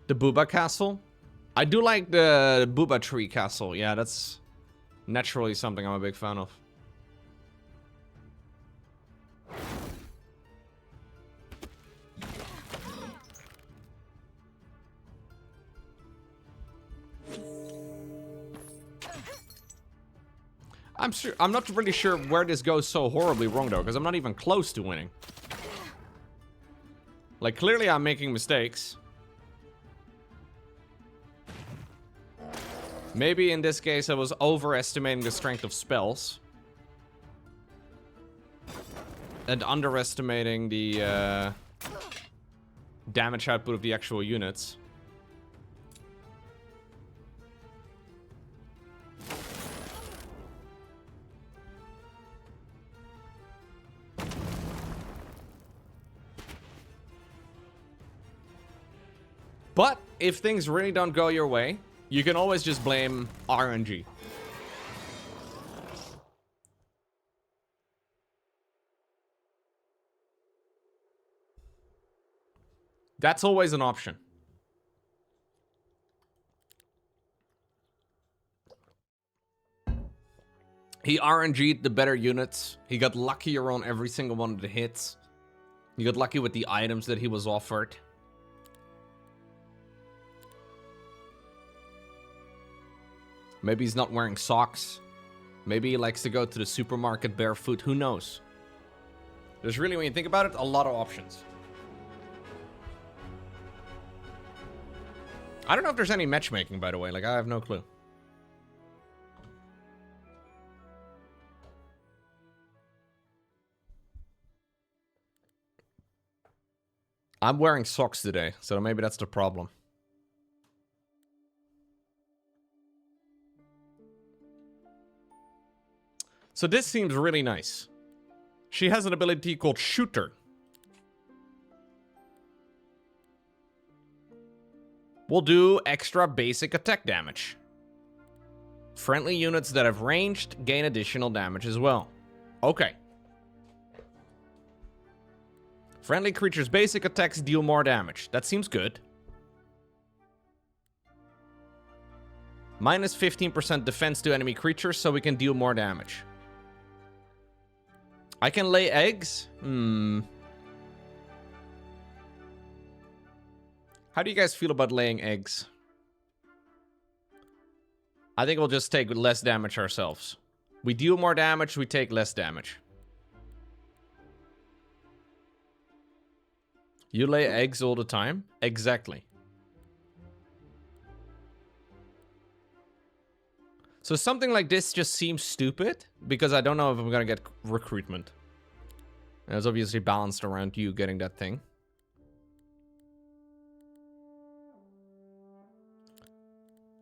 The Booba Castle? I do like the Booba Tree Castle. Yeah, that's naturally something I'm a big fan of. I'm not really sure where this goes so horribly wrong, though, because I'm not even close to winning. Like, clearly I'm making mistakes. Maybe in this case I was overestimating the strength of spells. And underestimating the damage output of the actual units. But if things really don't go your way, you can always just blame RNG. That's always an option. He RNG'd the better units. He got luckier on every single one of the hits. He got lucky with the items that he was offered. Maybe he's not wearing socks. Maybe he likes to go to the supermarket barefoot. Who knows? There's really, when you think about it, a lot of options. I don't know if there's any matchmaking, by the way. Like, I have no clue. I'm wearing socks today, so maybe that's the problem. So this seems really nice. She has an ability called Shooter. We'll do extra basic attack damage. Friendly units that have ranged gain additional damage as well. Okay. Friendly creatures' basic attacks deal more damage. That seems good. Minus 15% defense to enemy creatures, so we can deal more damage. I can lay eggs? How do you guys feel about laying eggs? I think we'll just take less damage ourselves. We deal more damage, we take less damage. You lay eggs all the time? Exactly. So something like this just seems stupid, because I don't know if I'm gonna get recruitment. And it's obviously balanced around you getting that thing.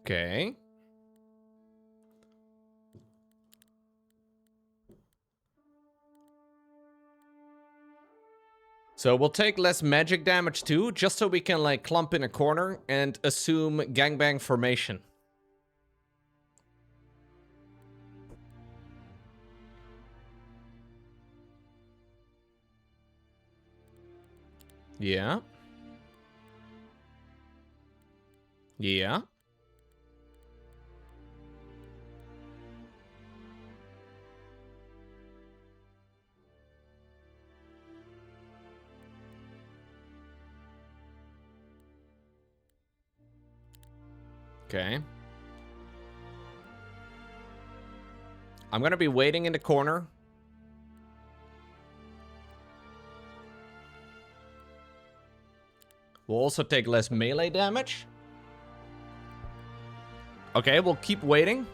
Okay. So we'll take less magic damage too, just so we can like clump in a corner and assume gangbang formation. Yeah. Yeah. Okay. I'm gonna be waiting in the corner. We'll also take less melee damage. Okay, we'll keep waiting.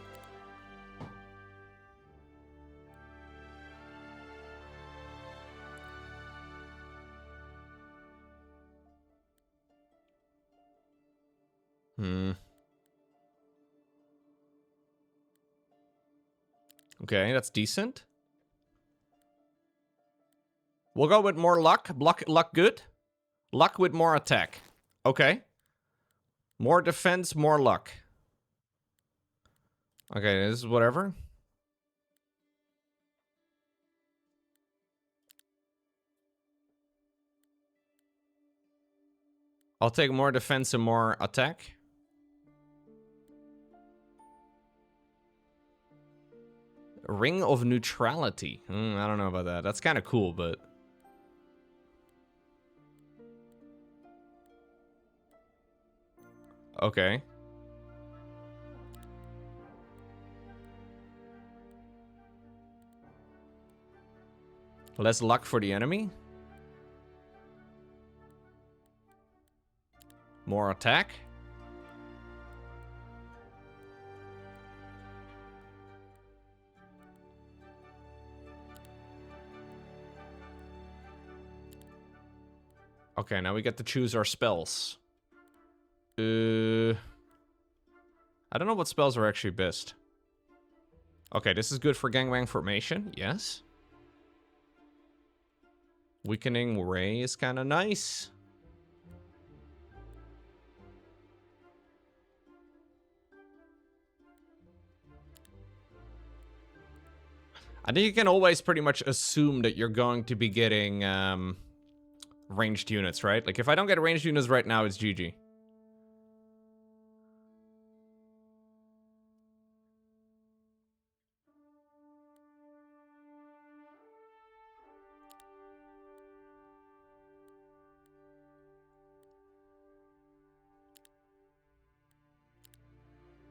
Okay, that's decent. We'll go with more luck. Luck good. Luck with more attack. Okay. More defense, more luck. Okay, this is whatever. I'll take more defense and more attack. Ring of Neutrality. I don't know about that. That's kind of cool, but... Okay. Less luck for the enemy. More attack. Okay, now we get to choose our spells. I don't know what spells are actually best. Okay, this is good for gangbang formation. Yes. Weakening Ray is kind of nice. I think you can always pretty much assume that you're going to be getting ranged units, right? Like, if I don't get ranged units right now, it's GG.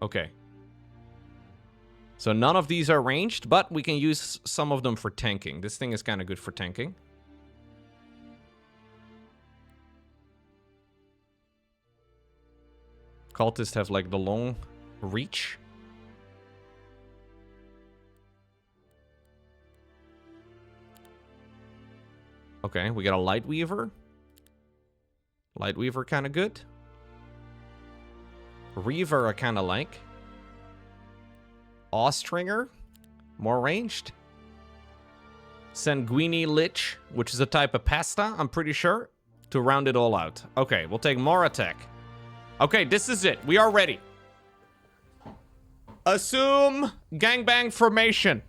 Okay. So none of these are ranged, but we can use some of them for tanking. This thing is kind of good for tanking. Cultists have like the long reach. Okay, we got a Light Weaver. Light Weaver kind of good. Reaver I kind of like. Awstringer, more ranged. Sanguini Lich, which is a type of pasta, I'm pretty sure, to round it all out. Okay, we'll take more attack. Okay, this is it. We are ready. Assume gangbang formation.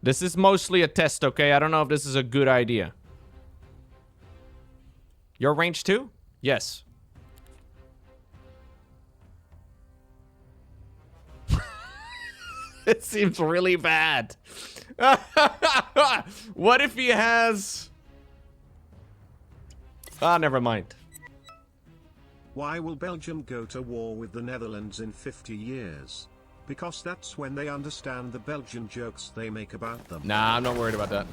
This is mostly a test, okay? I don't know if this is a good idea. Your range too? Yes. It seems really bad. What if he has... Ah, never mind. Why will Belgium go to war with the Netherlands in 50 years? Because that's when they understand the Belgian jokes they make about them. Nah, I'm not worried about that.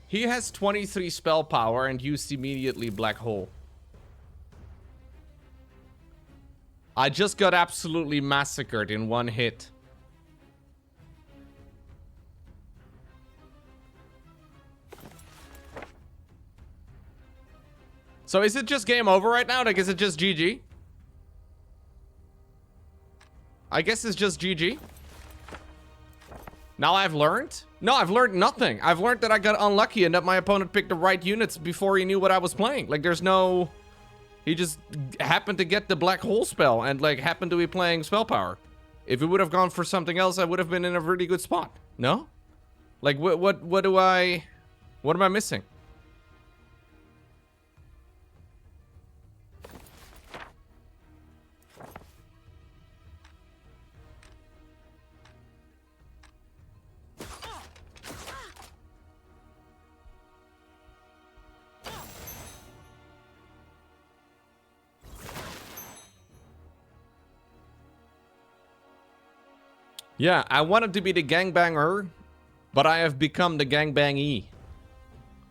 He has 23 spell power and used immediately Black Hole. I just got absolutely massacred in one hit. So is it just game over right now? Like, is it just GG? I guess it's just GG. Now I've learned? No, I've learned nothing. I've learned that I got unlucky and that my opponent picked the right units before he knew what I was playing. Like, there's no... He just happened to get the Black Hole spell and, like, happened to be playing spell power. If it would have gone for something else, I would have been in a really good spot. No? Like, what am I missing? Yeah, I wanted to be the gangbanger, but I have become the gangbangee,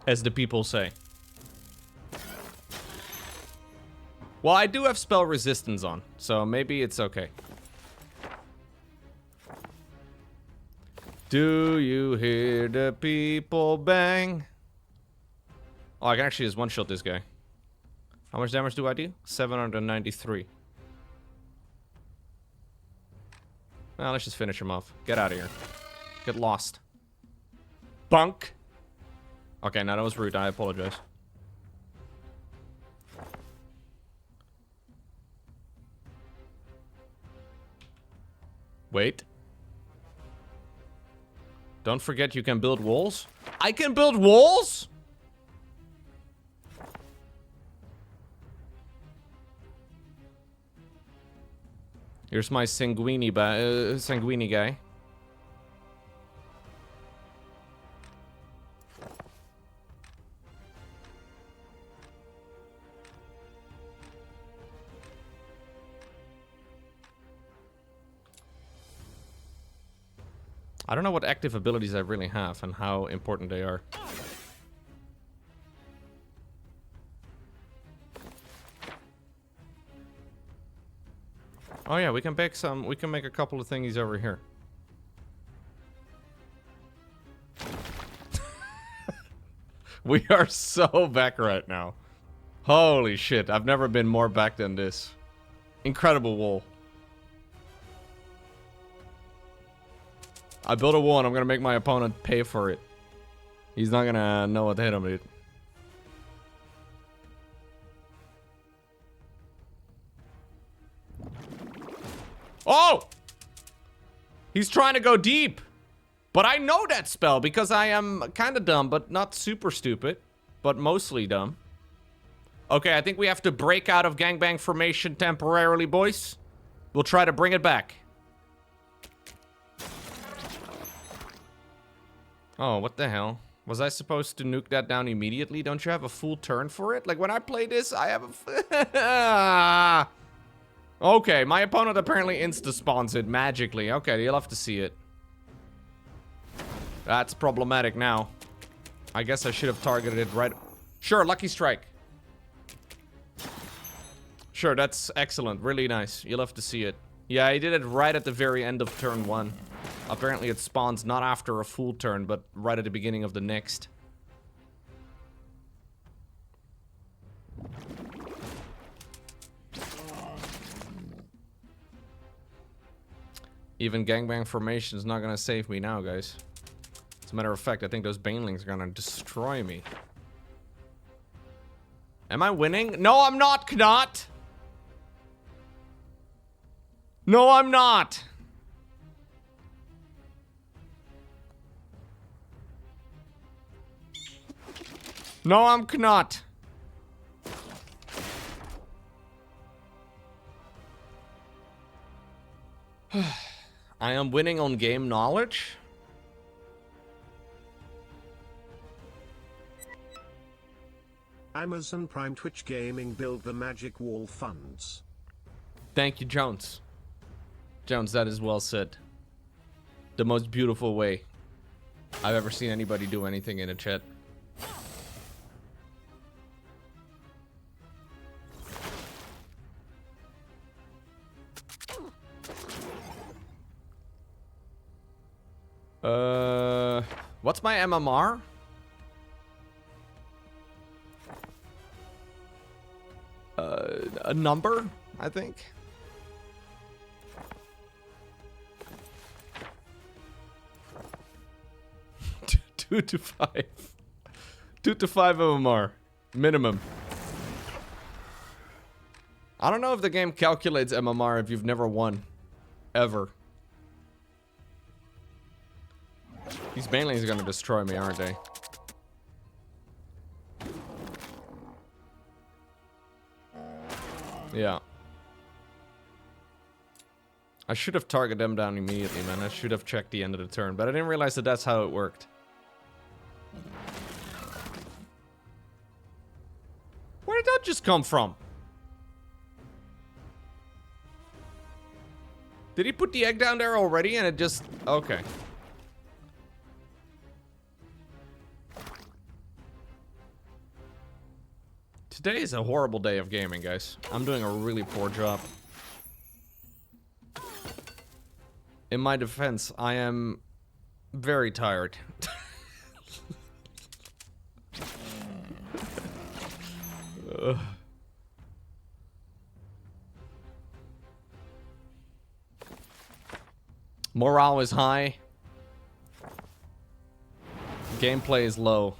as the people say. Well, I do have spell resistance on, so maybe it's okay. Do you hear the people bang? Oh, I can actually just one-shot this guy. How much damage do I do? 793. Well, let's just finish him off. Get out of here. Get lost. Bunk. Okay, now that was rude. I apologize. Wait. Don't forget you can build walls. I can build walls? Here's my Sanguini guy. I don't know what active abilities I really have and how important they are. Oh yeah, we can make a couple of thingies over here. We are so back right now. Holy shit, I've never been more back than this. Incredible wall. I built a wall and I'm gonna make my opponent pay for it. He's not gonna know what to hit him, dude. Oh! He's trying to go deep. But I know that spell because I am kind of dumb, but not super stupid. But mostly dumb. Okay, I think we have to break out of gangbang formation temporarily, boys. We'll try to bring it back. Oh, what the hell? Was I supposed to nuke that down immediately? Don't you have a full turn for it? Like, when I play this, I have a... Okay, my opponent apparently insta-spawns it magically. Okay, you'll have to see it. That's problematic now. I guess I should have targeted it right... Sure, lucky strike. Sure, that's excellent. Really nice. You'll have to see it. Yeah, I did it right at the very end of turn 1. Apparently it spawns not after a full turn, but right at the beginning of the next. Even gangbang formation is not gonna save me now, guys. As a matter of fact, I think those banelings are gonna destroy me. Am I winning? No, I'm not, Knot! No, I'm not! No, I'm Knot. I am winning on game knowledge. Amazon Prime Twitch Gaming build the magic wall funds. Thank you, Jones. Jones, that is well said. The most beautiful way I've ever seen anybody do anything in a chat. What's my MMR? A number, I think. Two to five. 2 to 5 MMR. Minimum. I don't know if the game calculates MMR if you've never won. Ever. These banelings are gonna destroy me, aren't they? Yeah. I should have targeted them down immediately, man. I should have checked the end of the turn, but I didn't realize that that's how it worked. Where did that just come from? Did he put the egg down there already and it just... Okay. Today is a horrible day of gaming, guys. I'm doing a really poor job. In my defense, I am very tired. Morale is high. Gameplay is low.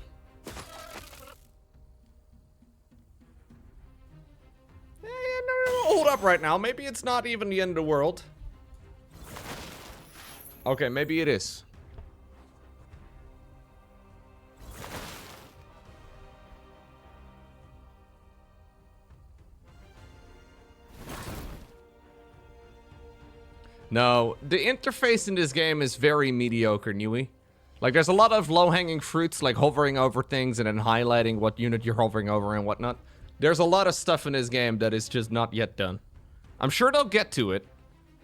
Hold up right now. Maybe it's not even the end of the world. Okay, maybe it is. No, the interface in this game is very mediocre, Newey. Like, there's a lot of low-hanging fruits, like hovering over things and then highlighting what unit you're hovering over and whatnot. There's a lot of stuff in this game that is just not yet done. I'm sure they'll get to it,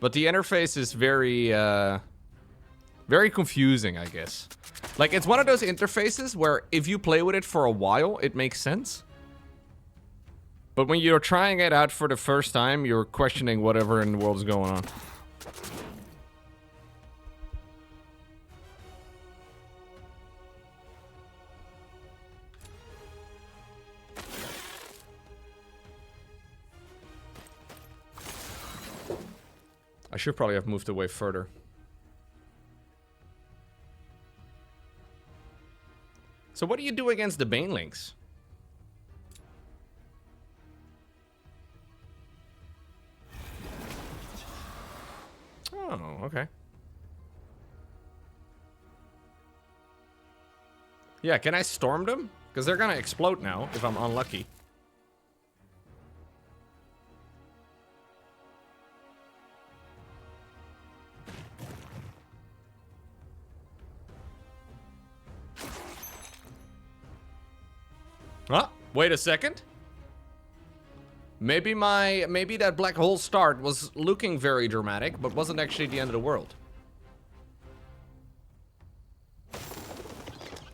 but the interface is very, very confusing, I guess. Like, it's one of those interfaces where if you play with it for a while, it makes sense. But when you're trying it out for the first time, you're questioning whatever in the world's going on. I should probably have moved away further. So what do you do against the banelings? Oh, okay. Yeah, can I storm them? Because they're gonna explode now if I'm unlucky. Ah, wait a second. Maybe that black hole start was looking very dramatic, but wasn't actually the end of the world.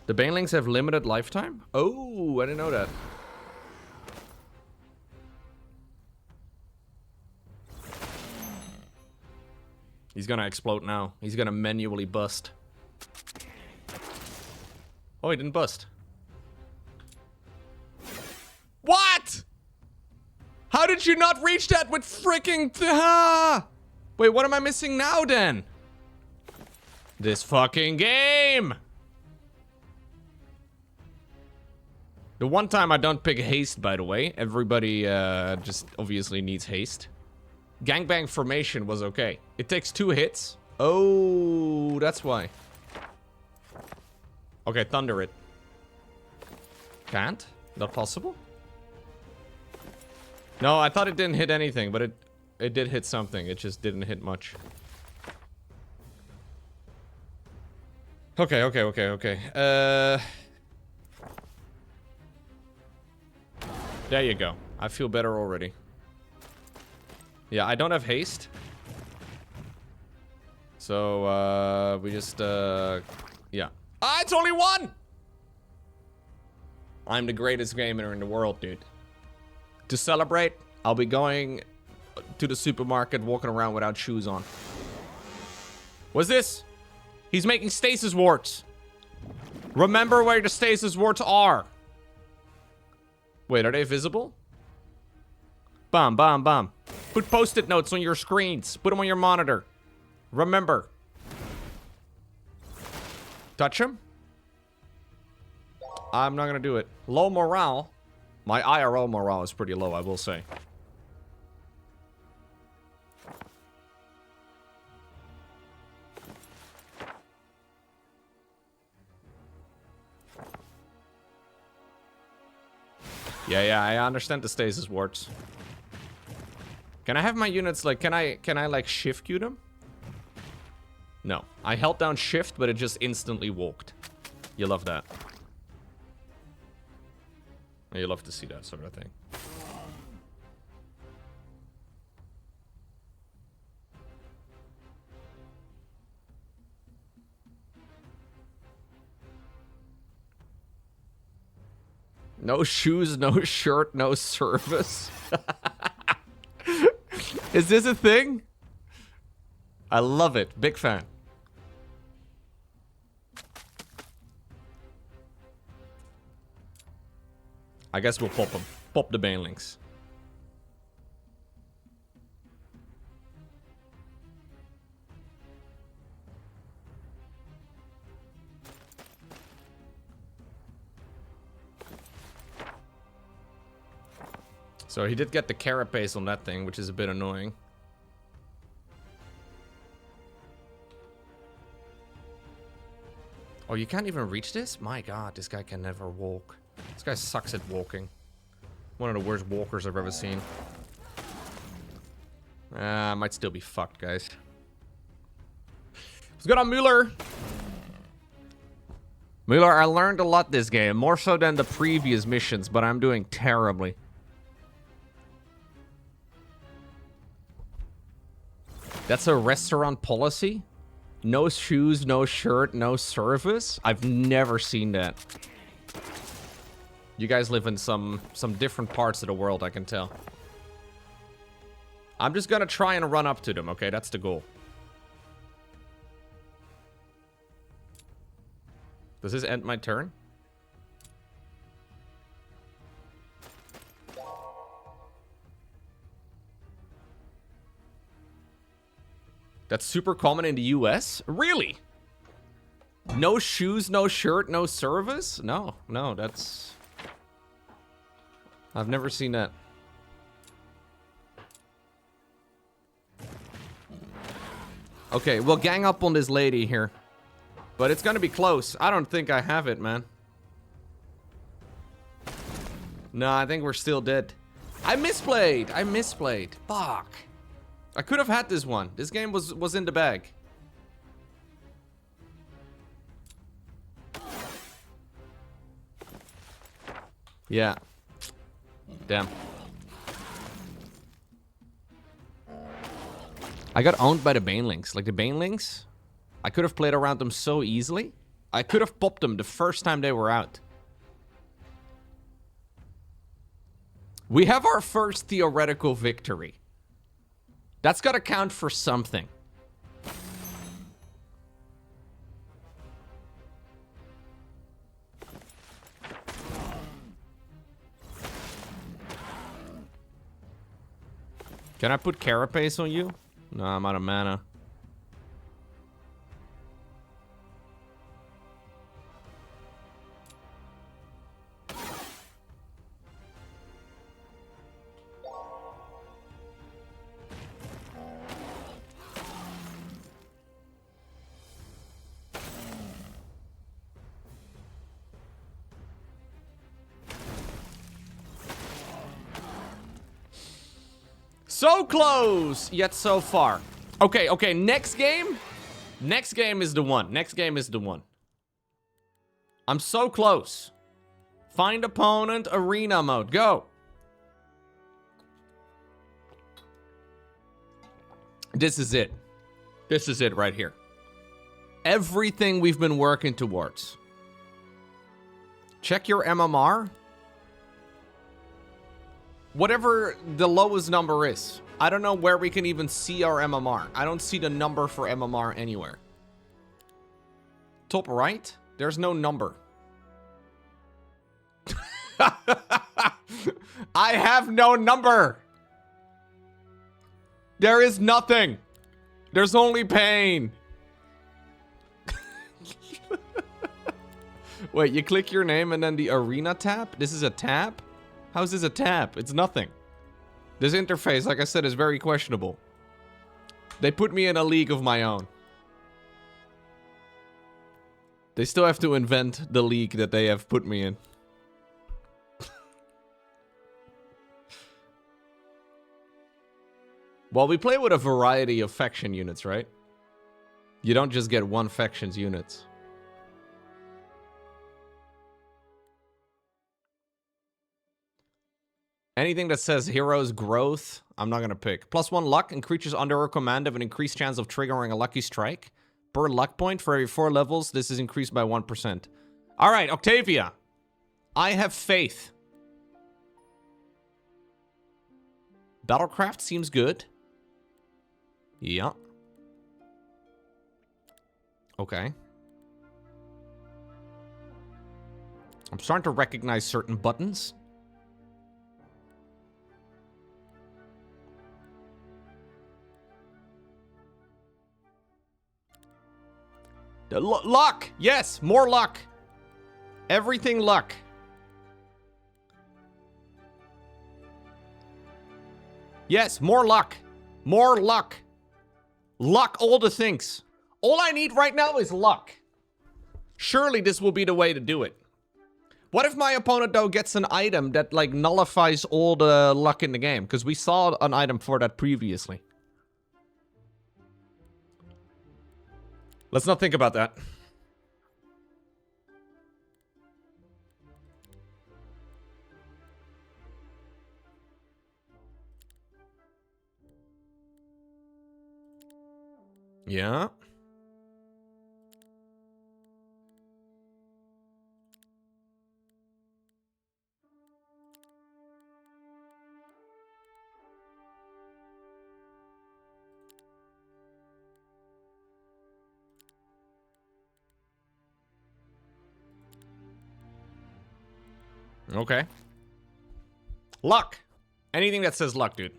The banelings have limited lifetime? Oh, I didn't know that. He's gonna explode now. He's gonna manually bust. Oh, he didn't bust. What? How did you not reach that with freaking... Wait, what am I missing now then? This fucking game! The one time I don't pick haste, by the way. Everybody just obviously needs haste. Gangbang formation was okay. It takes 2 hits. Oh, that's why. Okay, thunder it. Can't? Not possible? No, I thought it didn't hit anything, but it did hit something. It just didn't hit much. Okay. There you go. I feel better already. Yeah, I don't have haste. So, we just, yeah. Ah, it's only 1! I'm the greatest gamer in the world, dude. To celebrate, I'll be going to the supermarket, walking around without shoes on. What's this? He's making stasis wards. Remember where the stasis wards are. Wait, are they visible? Bam, bam, bam. Put post-it notes on your screens. Put them on your monitor. Remember. Touch him? I'm not gonna do it. Low morale. My IRL morale is pretty low, I will say. Yeah, I understand the stasis wards. Can I have my units, like, can I like shift queue them? No. I held down shift, but it just instantly walked. You love that. You love to see that sort of thing. No shoes, no shirt, no service. Is this a thing? I love it. Big fan. I guess we'll pop them. Pop the banelings. So he did get the carapace on that thing, which is a bit annoying. Oh, you can't even reach this? My god, this guy can never walk. This guy sucks at walking. One of the worst walkers I've ever seen. Might still be fucked, guys. What's good on Mueller? Mueller, I learned a lot this game. More so than the previous missions, but I'm doing terribly. That's a restaurant policy? No shoes, no shirt, no service? I've never seen that. You guys live in some different parts of the world, I can tell. I'm just gonna try and run up to them, okay? That's the goal. Does this end my turn? That's super common in the US? Really? No shoes, no shirt, no service? No, that's... I've never seen that. Okay, we'll gang up on this lady here. But it's gonna be close. I don't think I have it, man. No, I think we're still dead. I misplayed. Fuck. I could have had this one. This game was in the bag. Yeah. Damn. I got owned by the banelings. Like the banelings, I could have played around them so easily. I could have popped them the first time they were out. We have our first theoretical victory. That's gotta count for something. Can I put carapace on you? No, I'm out of mana. So close, yet so far. Okay, okay, next game. Next game is the one. Next game is the one. I'm so close. Find opponent, arena mode, go. This is it. This is it right here. Everything we've been working towards. Check your MMR. Whatever the lowest number is. I don't know where we can even see our MMR. I don't see the number for MMR anywhere. Top right? There's no number. I have no number. There is nothing. There's only pain. Wait, you click your name and then the arena tab? This is a tab? How is this a tab? It's nothing. This interface, like I said, is very questionable. They put me in a league of my own. They still have to invent the league that they have put me in. Well, we play with a variety of faction units, right? You don't just get one faction's units. Anything that says heroes growth, I'm not gonna pick. +1 luck, and creatures under our command have an increased chance of triggering a lucky strike. Per luck point, for every 4 levels, this is increased by 1%. Alright, Octavia. I have faith. Battlecraft seems good. Yeah. Okay. I'm starting to recognize certain buttons. Luck! Yes, more luck. Everything luck. Yes, more luck. More luck. Luck, all the things. All I need right now is luck. Surely this will be the way to do it. What if my opponent, though, gets an item that, like, nullifies all the luck in the game? Because we saw an item for that previously. Let's not think about that. Yeah. Okay. Luck. Anything that says luck, dude.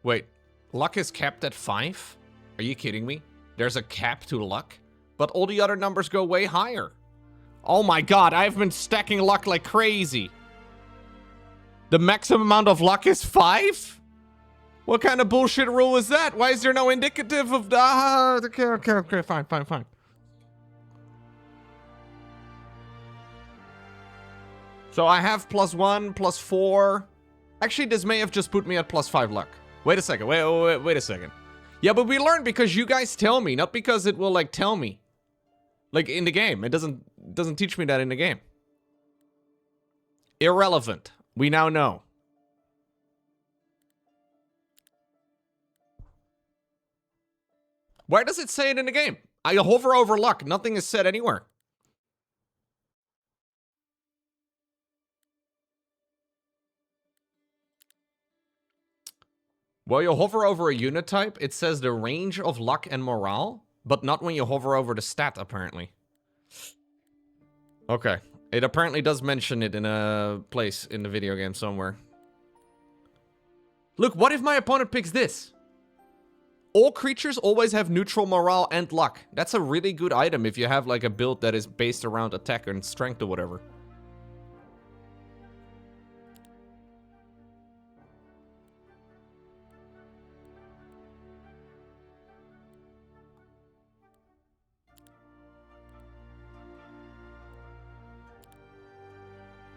Wait. Luck is capped at 5? Are you kidding me? There's a cap to luck? But all the other numbers go way higher. Oh my god, I've been stacking luck like crazy. The maximum amount of luck is 5? What kind of bullshit rule is that? Why is there no indicative of the... okay, fine. So I have +1, +4. Actually, this may have just put me at +5 luck. Wait a second, wait a second. Yeah, but we learned because you guys tell me, not because it will, like, tell me. Like, in the game. It doesn't teach me that in the game. Irrelevant. We now know. Why does it say it in the game? I hover over luck. Nothing is said anywhere. While you hover over a unit type, it says the range of luck and morale. But not when you hover over the stat, apparently. Okay. It apparently does mention it in a place in the video game somewhere. Look, what if my opponent picks this? All creatures always have neutral morale and luck. That's a really good item if you have like a build that is based around attack and strength or whatever.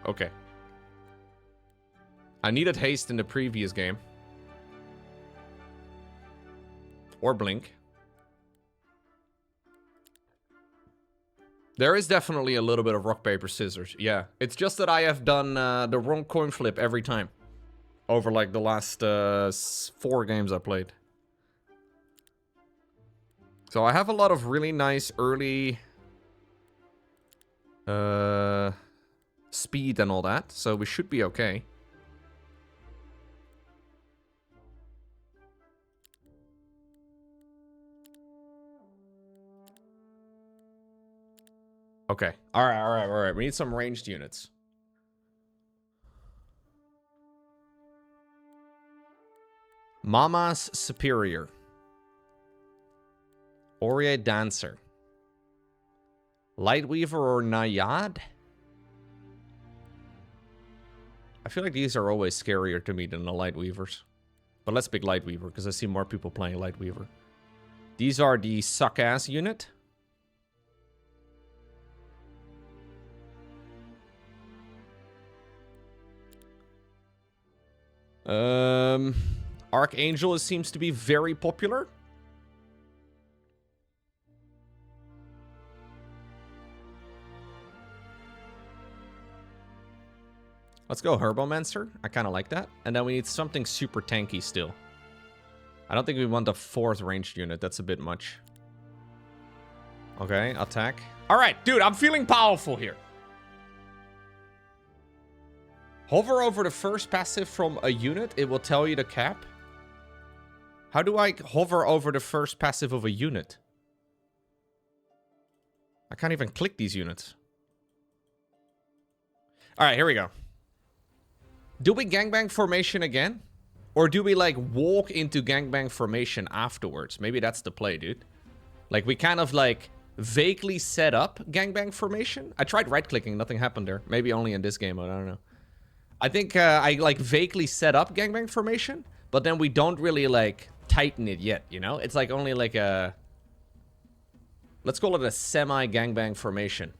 Okay. I needed haste in the previous game. Or blink. There is definitely a little bit of rock, paper, scissors. Yeah. It's just that I have done the wrong coin flip every time. Over like the last 4 games I played. So I have a lot of really nice early speed and all that. So we should be okay. Okay. Alright. We need some ranged units. Mama's Superior. Aurier Dancer. Lightweaver or Nayad? I feel like these are always scarier to me than the Lightweavers. But let's pick Lightweaver, because I see more people playing Lightweaver. These are the suck-ass unit. Archangel seems to be very popular. Let's go Herbomancer. I kind of like that. And then we need something super tanky still. I don't think we want the 4th ranged unit. That's a bit much. Okay, attack. Alright, dude, I'm feeling powerful here. Hover over the first passive from a unit. It will tell you the cap. How do I hover over the first passive of a unit? I can't even click these units. Alright, here we go. Do we gangbang formation again? Or do we, like, walk into gangbang formation afterwards? Maybe that's the play, dude. Like, we kind of, like, vaguely set up gangbang formation. I tried right-clicking, nothing happened there. Maybe only in this game mode, I don't know. I think I, like, vaguely set up gangbang formation, but then we don't really, like, tighten it yet, you know? It's, like, only, like, a... Let's call it a semi-gangbang formation.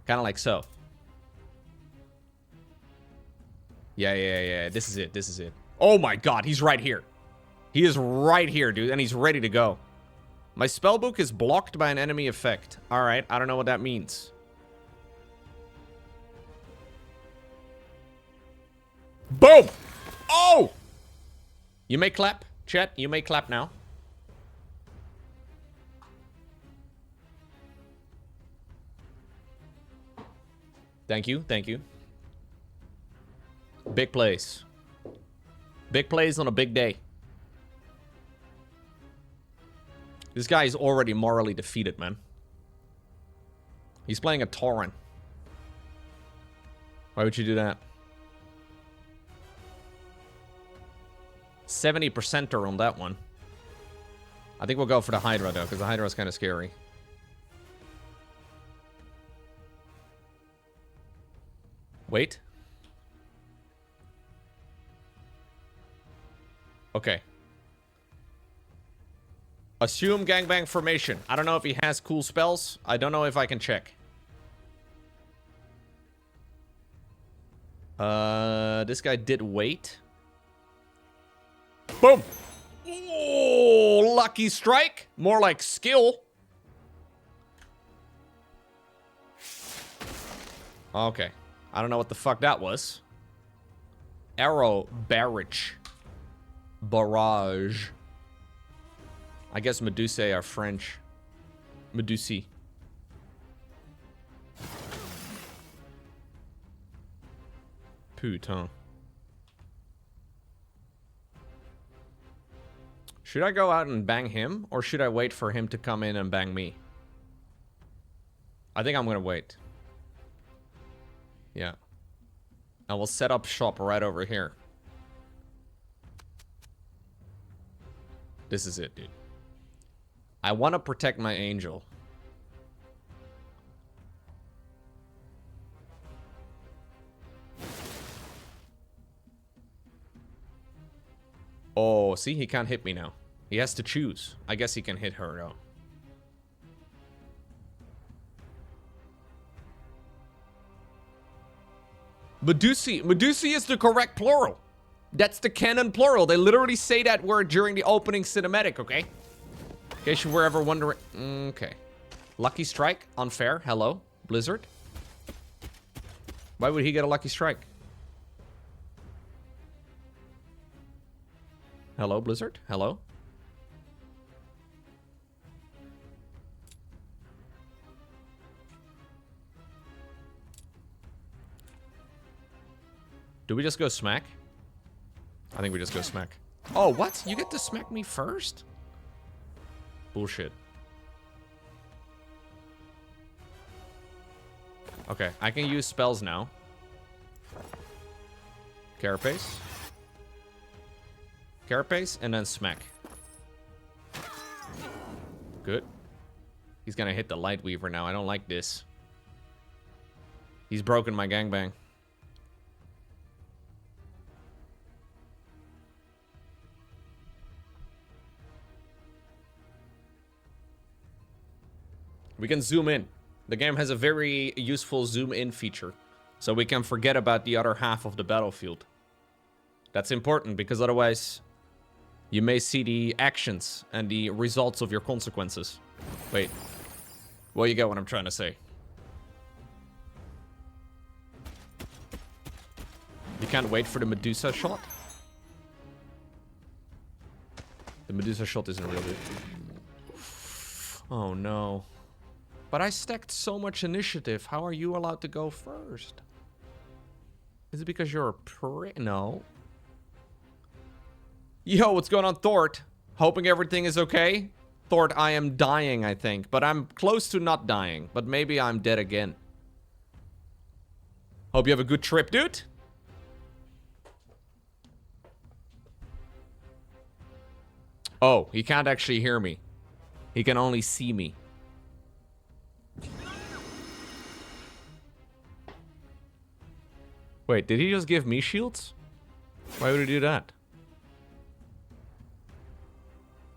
Kind of like so. Yeah. This is it. Oh my god, he's right here. He is right here, dude, and he's ready to go. My spellbook is blocked by an enemy effect. Alright, I don't know what that means. Boom! Oh! You may clap, chat. You may clap now. Thank you. Big plays. Big plays on a big day. This guy is already morally defeated, man. He's playing a Tauren. Why would you do that? 70%er on that one. I think we'll go for the Hydra, though, because the Hydra is kind of scary. Wait. Okay. Assume gangbang formation. I don't know if he has cool spells. I don't know if I can check. This guy did wait. Boom! Oh, lucky strike. More like skill. Okay. I don't know what the fuck that was. Arrow barrage. Barrage. I guess Medusae are French. Medusae. Putain. Should I go out and bang him, or should I wait for him to come in and bang me? I think I'm gonna wait. Yeah. And we'll set up shop right over here. This is it, dude. I want to protect my angel. Oh, see, he can't hit me now. He has to choose. I guess he can hit her, though. Medusi. Medusi is the correct plural. That's the canon plural. They literally say that word during the opening cinematic, okay? In case you were ever wondering. Okay. Lucky strike. Unfair. Hello, Blizzard. Why would he get a lucky strike? Hello, Blizzard. Hello. Do we just go smack? I think we just go smack. Oh, what? You get to smack me first? Bullshit. Okay, I can use spells now. Carapace. Carapace, and then smack. Good. He's gonna hit the Lightweaver now. I don't like this. He's broken my gangbang. We can zoom in. The game has a very useful zoom in feature, so we can forget about the other half of the battlefield. That's important because otherwise you may see the actions and the results of your consequences. Wait. Well, you get what I'm trying to say. You can't wait for the Medusa shot? The Medusa shot isn't real good. Oh no. But I stacked so much initiative. How are you allowed to go first? Is it because you're a prick? No. Yo, what's going on, Thort? Hoping everything is okay? Thort, I am dying, I think. But I'm close to not dying. But maybe I'm dead again. Hope you have a good trip, dude. Oh, he can't actually hear me. He can only see me. Wait, did he just give me shields? Why would he do that?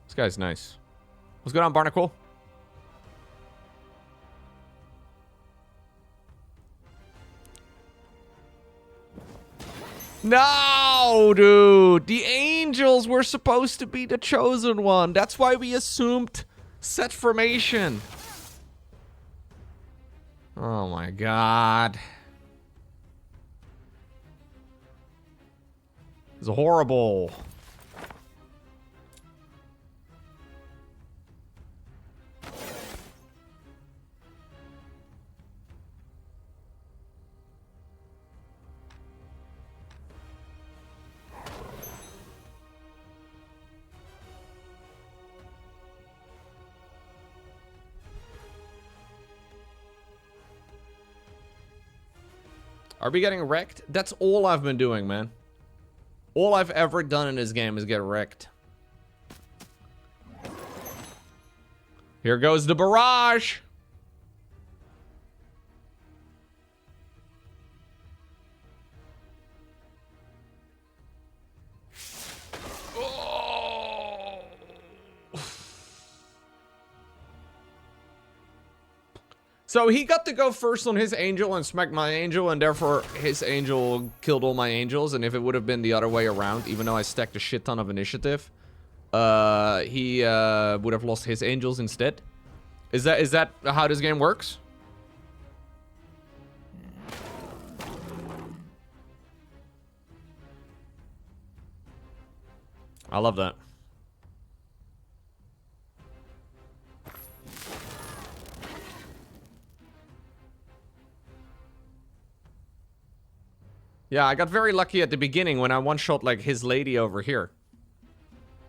This guy's nice. What's going on, Barnacle? No, dude. The angels were supposed to be the chosen one. That's why we assumed set formation. Oh my god. It's horrible. Are we getting wrecked? That's all I've been doing, man. All I've ever done in this game is get wrecked. Here goes the barrage. So he got to go first on his angel and smack my angel, and therefore his angel killed all my angels. And if it would have been the other way around, even though I stacked a shit ton of initiative, he would have lost his angels instead. Is that how this game works? I love that. Yeah, I got very lucky at the beginning when I one-shot like his lady over here.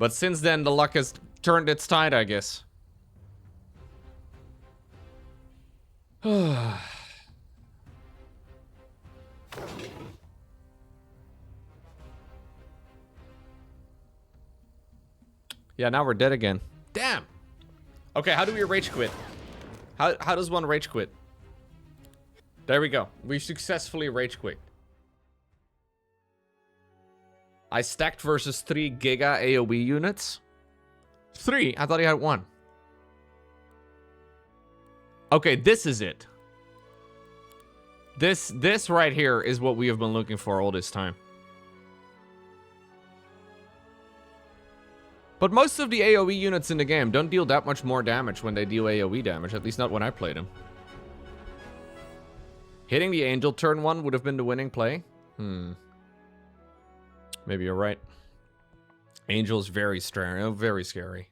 But since then, the luck has turned its tide, I guess. Yeah, now we're dead again. Damn. Okay, how do we rage quit? How does one rage quit? There we go. We successfully rage quit. I stacked versus 3 Giga AoE units. 3? I thought he had 1. Okay, this is it. This right here is what we have been looking for all this time. But most of the AoE units in the game don't deal that much more damage when they deal AoE damage, at least not when I played them. Hitting the Angel turn 1 would have been the winning play. Maybe you're right. Angel's very scary.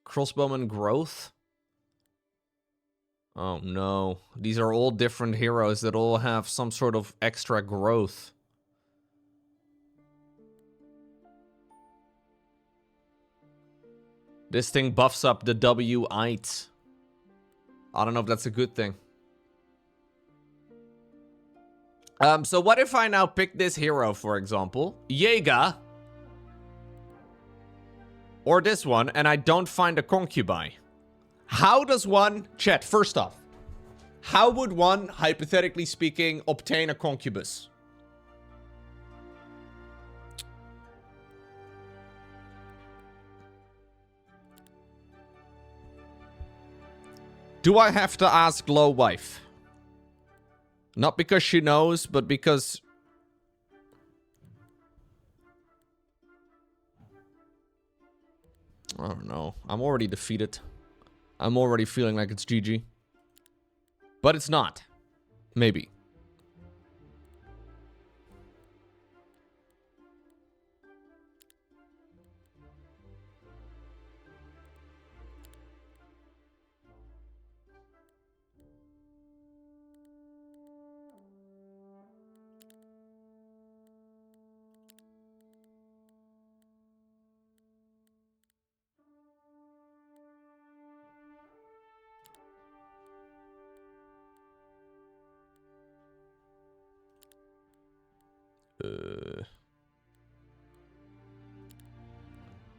Crossbowman growth? Oh no. These are all different heroes that all have some sort of extra growth. This thing buffs up the W-ite. I don't know if that's a good thing. So what if I now pick this hero, for example? Jaeger. Or this one, and I don't find a concubine. How does one... Chat, first off. How would one, hypothetically speaking, obtain a concubus? Do I have to ask Low Wife? Not because she knows, but because... I don't know. I'm already defeated. I'm already feeling like it's GG. But it's not. Maybe.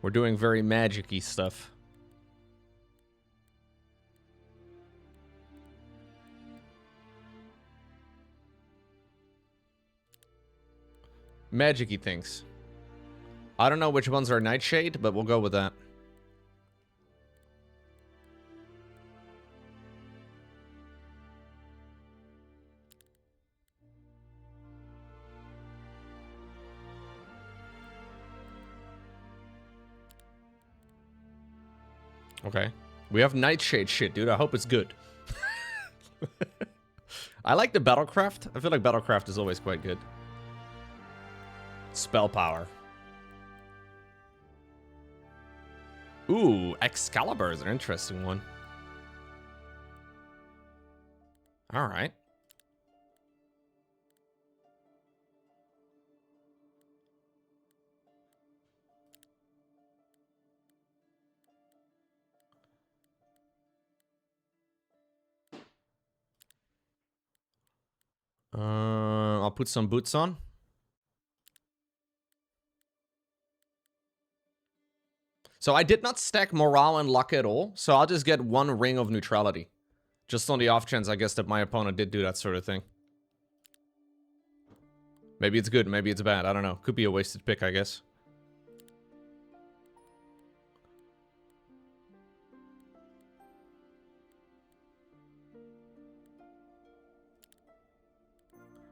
We're doing very magic-y stuff. Magic-y things. I don't know which ones are Nightshade, but we'll go with that. Okay. We have Nightshade shit, dude. I hope it's good. I like the Battlecraft. I feel like Battlecraft is always quite good. Spell power. Ooh, Excalibur is an interesting one. Alright. I'll put some boots on. So I did not stack morale and luck at all, so I'll just get 1 ring of neutrality. Just on the off chance, I guess, that my opponent did do that sort of thing. Maybe it's good, maybe it's bad, I don't know. Could be a wasted pick, I guess.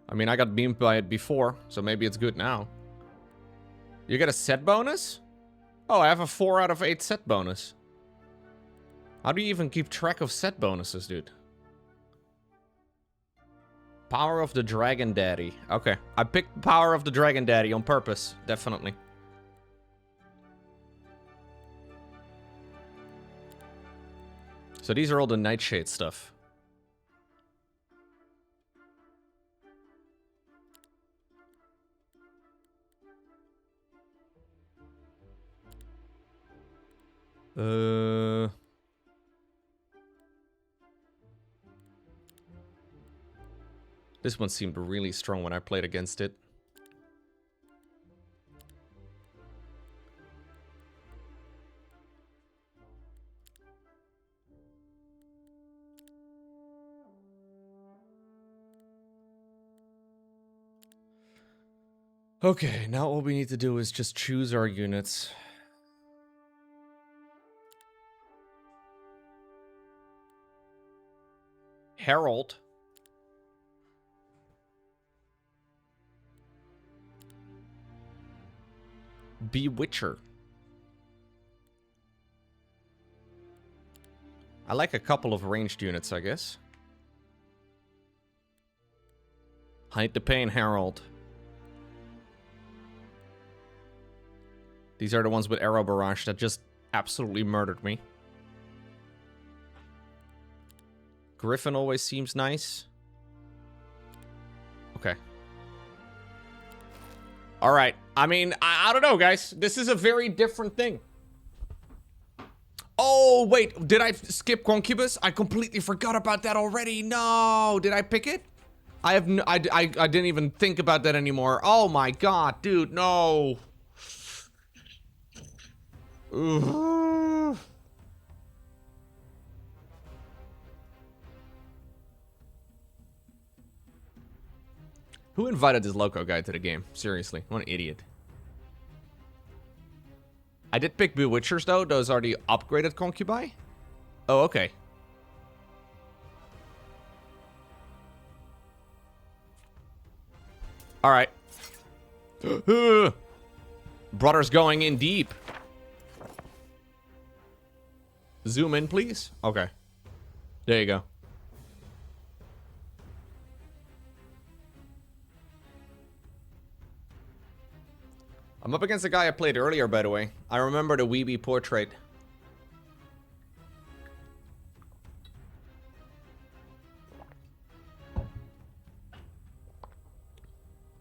I mean, I got beamed by it before, so maybe it's good now. You get a set bonus? Oh, I have a 4 out of 8 set bonus. How do you even keep track of set bonuses, dude? Power of the Dragon Daddy. Okay, I picked Power of the Dragon Daddy on purpose, definitely. So these are all the Nightshade stuff. This one seemed really strong when I played against it. Okay, now all we need to do is just choose our units. Herald. Bewitcher. I like a couple of ranged units, I guess. Hide the pain, Herald. These are the ones with arrow barrage that just absolutely murdered me. Griffin always seems nice. Okay. All right. I mean, I don't know, guys. This is a very different thing. Oh, wait. Did I skip Concubus? I completely forgot about that already. No. Did I pick it? I have no, I didn't even think about that anymore. Oh my god, dude. No. Ugh. Who invited this Lowko guy to the game? Seriously, what an idiot. I did pick Bewitchers though. Those are the upgraded Concubi. Oh, okay. All right. Brother's going in deep. Zoom in, please. Okay. There you go. I'm up against the guy I played earlier, by the way. I remember the Weeby portrait.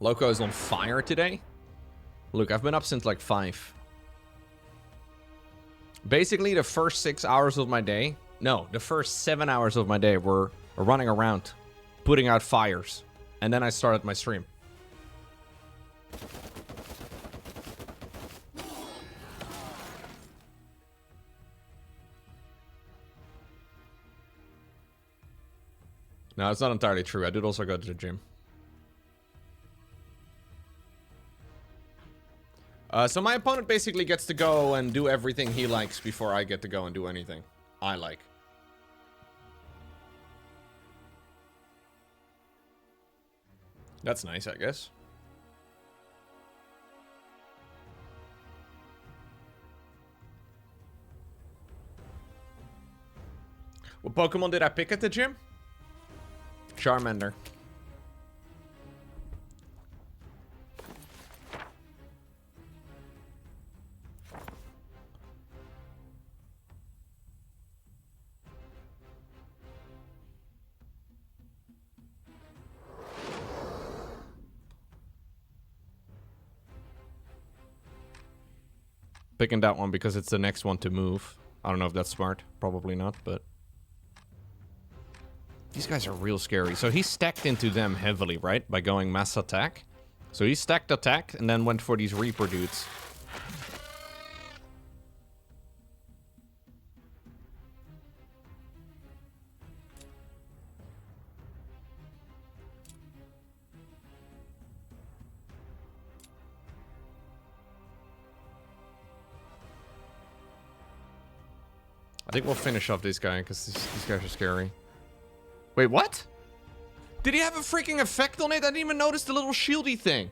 Lowko is on fire today. Look, I've been up since like 5. Basically, the first 6 hours of my day, no, the first 7 hours of my day were running around, putting out fires. And then I started my stream. No, it's not entirely true. I did also go to the gym. So my opponent basically gets to go and do everything he likes before I get to go and do anything I like. That's nice, I guess. What Pokemon did I pick at the gym? Charmander. Picking that one because it's the next one to move. I don't know if that's smart. Probably not, but... These guys are real scary. So he stacked into them heavily, right? By going mass attack. So he stacked attack and then went for these Reaper dudes. I think we'll finish off this guy because these guys are scary. Wait, what? Did he have a freaking effect on it? I didn't even notice the little shieldy thing.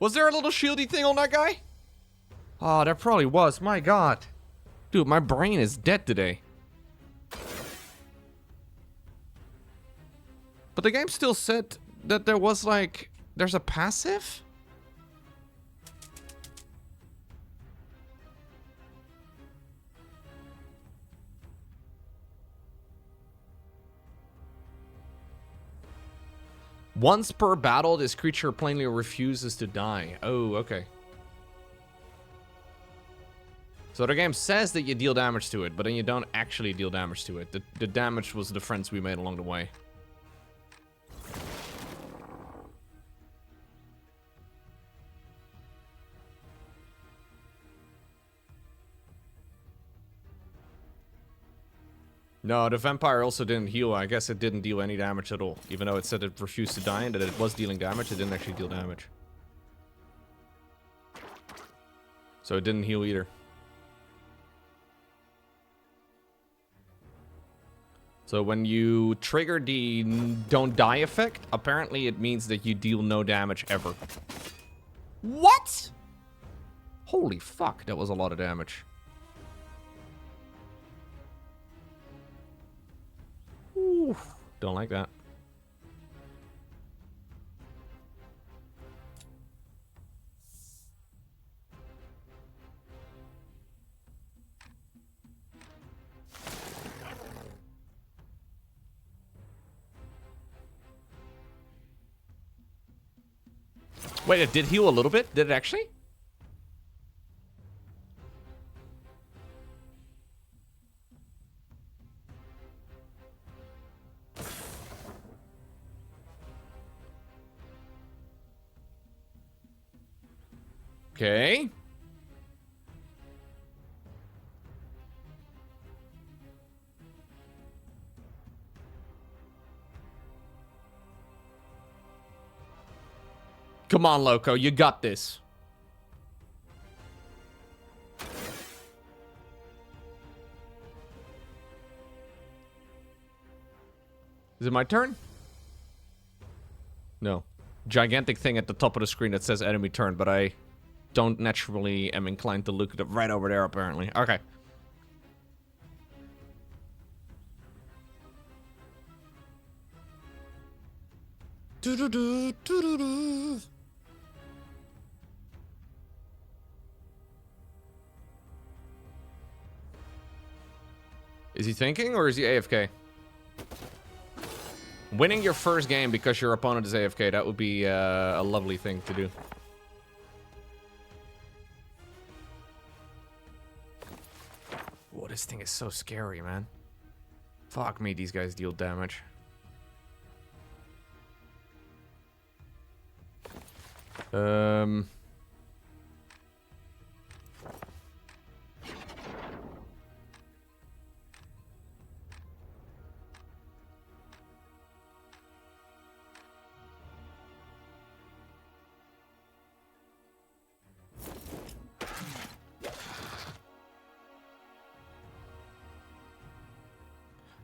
Was there a little shieldy thing on that guy? Oh, there probably was. My god. Dude, my brain is dead today. But the game still said that there was like... There's a passive? Once per battle, this creature plainly refuses to die. Oh, okay. So the game says that you deal damage to it, but then you don't actually deal damage to it. The damage was the friends we made along the way. No, the vampire also didn't heal. I guess it didn't deal any damage at all. Even though it said it refused to die and that it was dealing damage, it didn't actually deal damage. So it didn't heal either. So when you trigger the don't die effect, apparently it means that you deal no damage ever. What? Holy fuck, that was a lot of damage. Ooh, don't like that. Wait, it did heal a little bit? Did it actually? Okay. Come on, Lowko, you got this. Is it my turn? No. Gigantic thing at the top of the screen that says enemy turn, but I don't naturally am inclined to look at it right over there, apparently. Okay. Is he thinking or is he AFK? Winning your first game because your opponent is AFK, that would be a lovely thing to do. Whoa, this thing is so scary, man. Fuck me, these guys deal damage.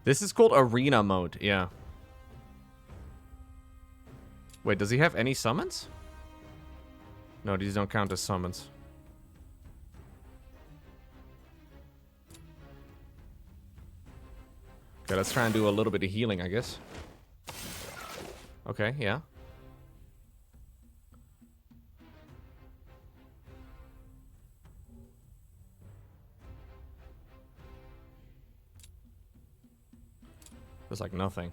This is called Arena Mode, yeah. Wait, does he have any summons? No, these don't count as summons. Okay, let's try and do a little bit of healing, I guess. Okay, yeah. There's like nothing.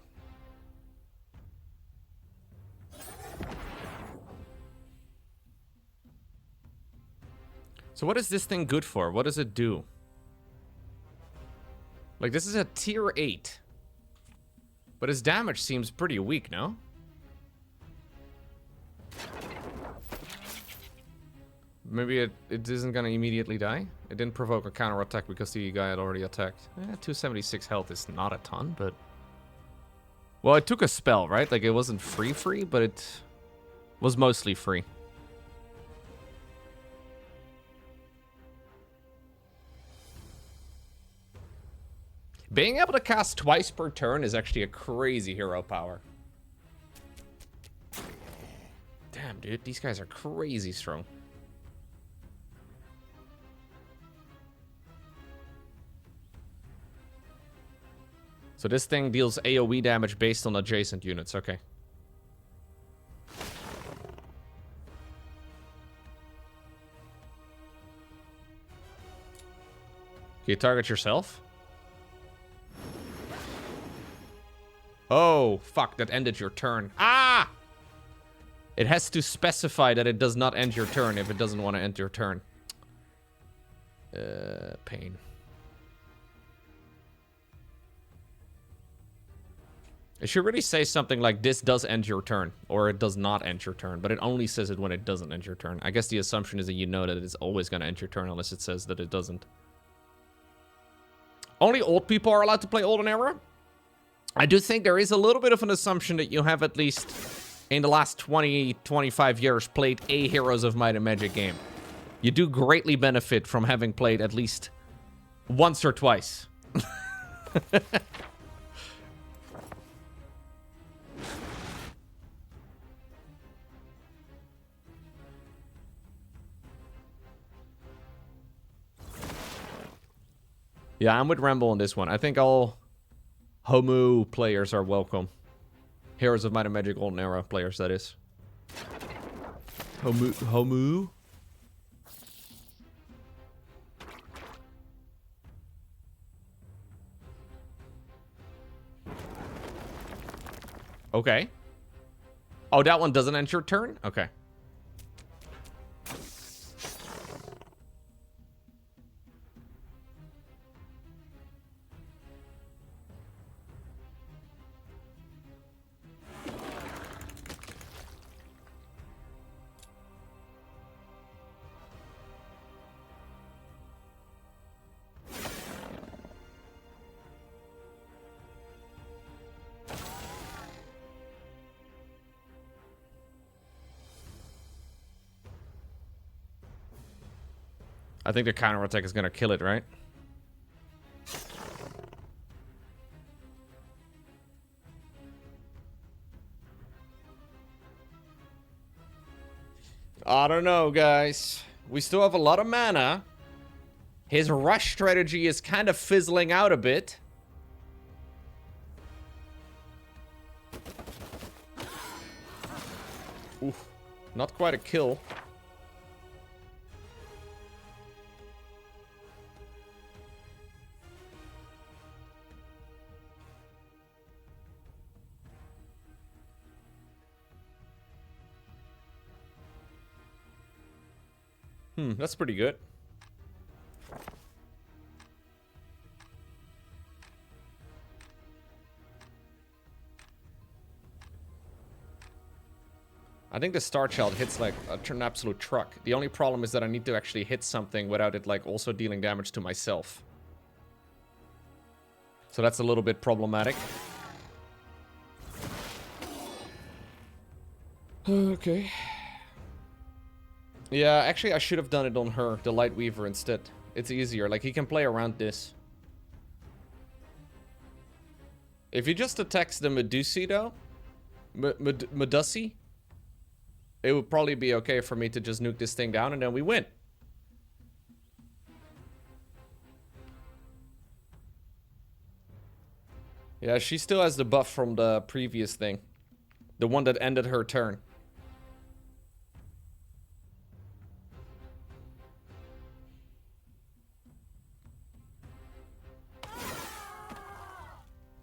So what is this thing good for? What does it do? Like, this is a tier 8. But his damage seems pretty weak, no? Maybe it isn't gonna immediately die? It didn't provoke a counter attack because the guy had already attacked. 276 health is not a ton, but... Well, it took a spell, right? Like, it wasn't free, but it was mostly free. Being able to cast twice per turn is actually a crazy hero power. Damn, dude, these guys are crazy strong. So this thing deals AoE damage based on adjacent units, okay. Can you target yourself? Oh, fuck, that ended your turn. Ah! It has to specify that it does not end your turn if it doesn't want to end your turn. Pain. It should really say something like, this does end your turn, or it does not end your turn, but it only says it when it doesn't end your turn. I guess the assumption is that you know that it's always going to end your turn unless it says that it doesn't. Only old people are allowed to play Olden Era? I do think there is a little bit of an assumption that you have at least, in the last 20, 25 years, played a Heroes of Might and Magic game. You do greatly benefit from having played at least once or twice. Yeah, I'm with Rambo on this one. I think all Homu players are welcome. Heroes of Might and Magic Olden Era players, that is. Homu? Okay. Oh, that one doesn't end your turn? Okay. I think the counter attack is gonna kill it, right? I don't know, guys. We still have a lot of mana. His rush strategy is kind of fizzling out a bit. Oof. Not quite a kill. That's pretty good. I think the Star Child hits like an absolute truck. The only problem is that I need to actually hit something without it like also dealing damage to myself. So that's a little bit problematic. Okay. Yeah, actually I should have done it on her, the Light Weaver, instead. It's easier, like he can play around this. If he just attacks the Medusi though, Medusi, it would probably be okay for me to just nuke this thing down and then we win. Yeah, she still has the buff from the previous thing. The one that ended her turn.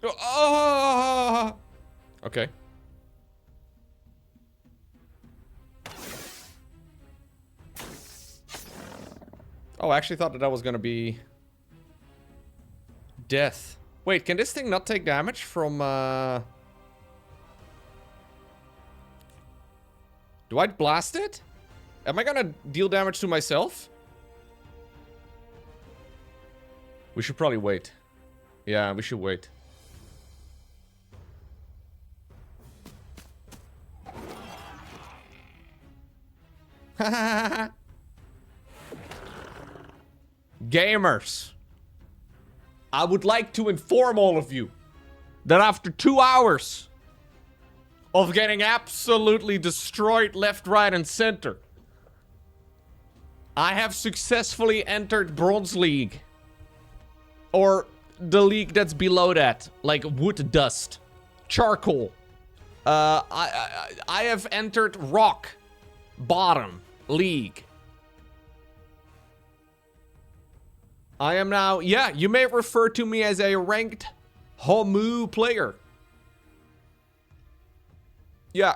Oh! Okay. Oh, I actually thought that was gonna be death. Wait, can this thing not take damage from, Do I blast it? Am I gonna deal damage to myself? We should probably wait. Yeah, we should wait. Gamers, I would like to inform all of you that after 2 hours of getting absolutely destroyed left, right, and center, I have successfully entered Bronze League. Or the league that's below that, like wood dust, charcoal. I have entered Rock Bottom League. I am now, yeah, you may refer to me as a ranked Homu player. Yeah.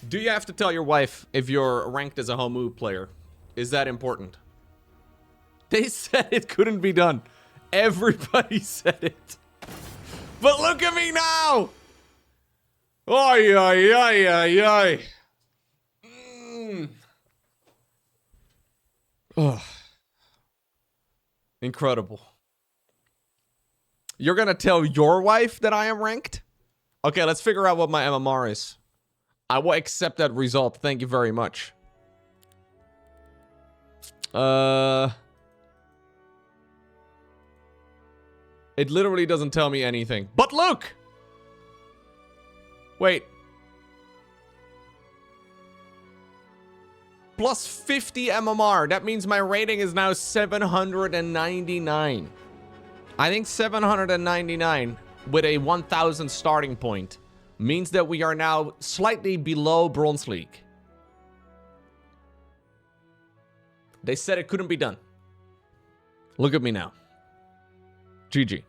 Do you have to tell your wife if you're ranked as a Homu player? Is that important? They said it couldn't be done. Everybody said it. But look at me now! Ay, ay, ay, ay, ay. Ugh. Incredible. You're gonna tell your wife that I am ranked? Okay, let's figure out what my MMR is. I will accept that result. Thank you very much. It literally doesn't tell me anything. But look! Wait. Plus 50 MMR. That means my rating is now 799. I think 799 with a 1000 starting point means that we are now slightly below Bronze League. They said it couldn't be done. Look at me now. GG.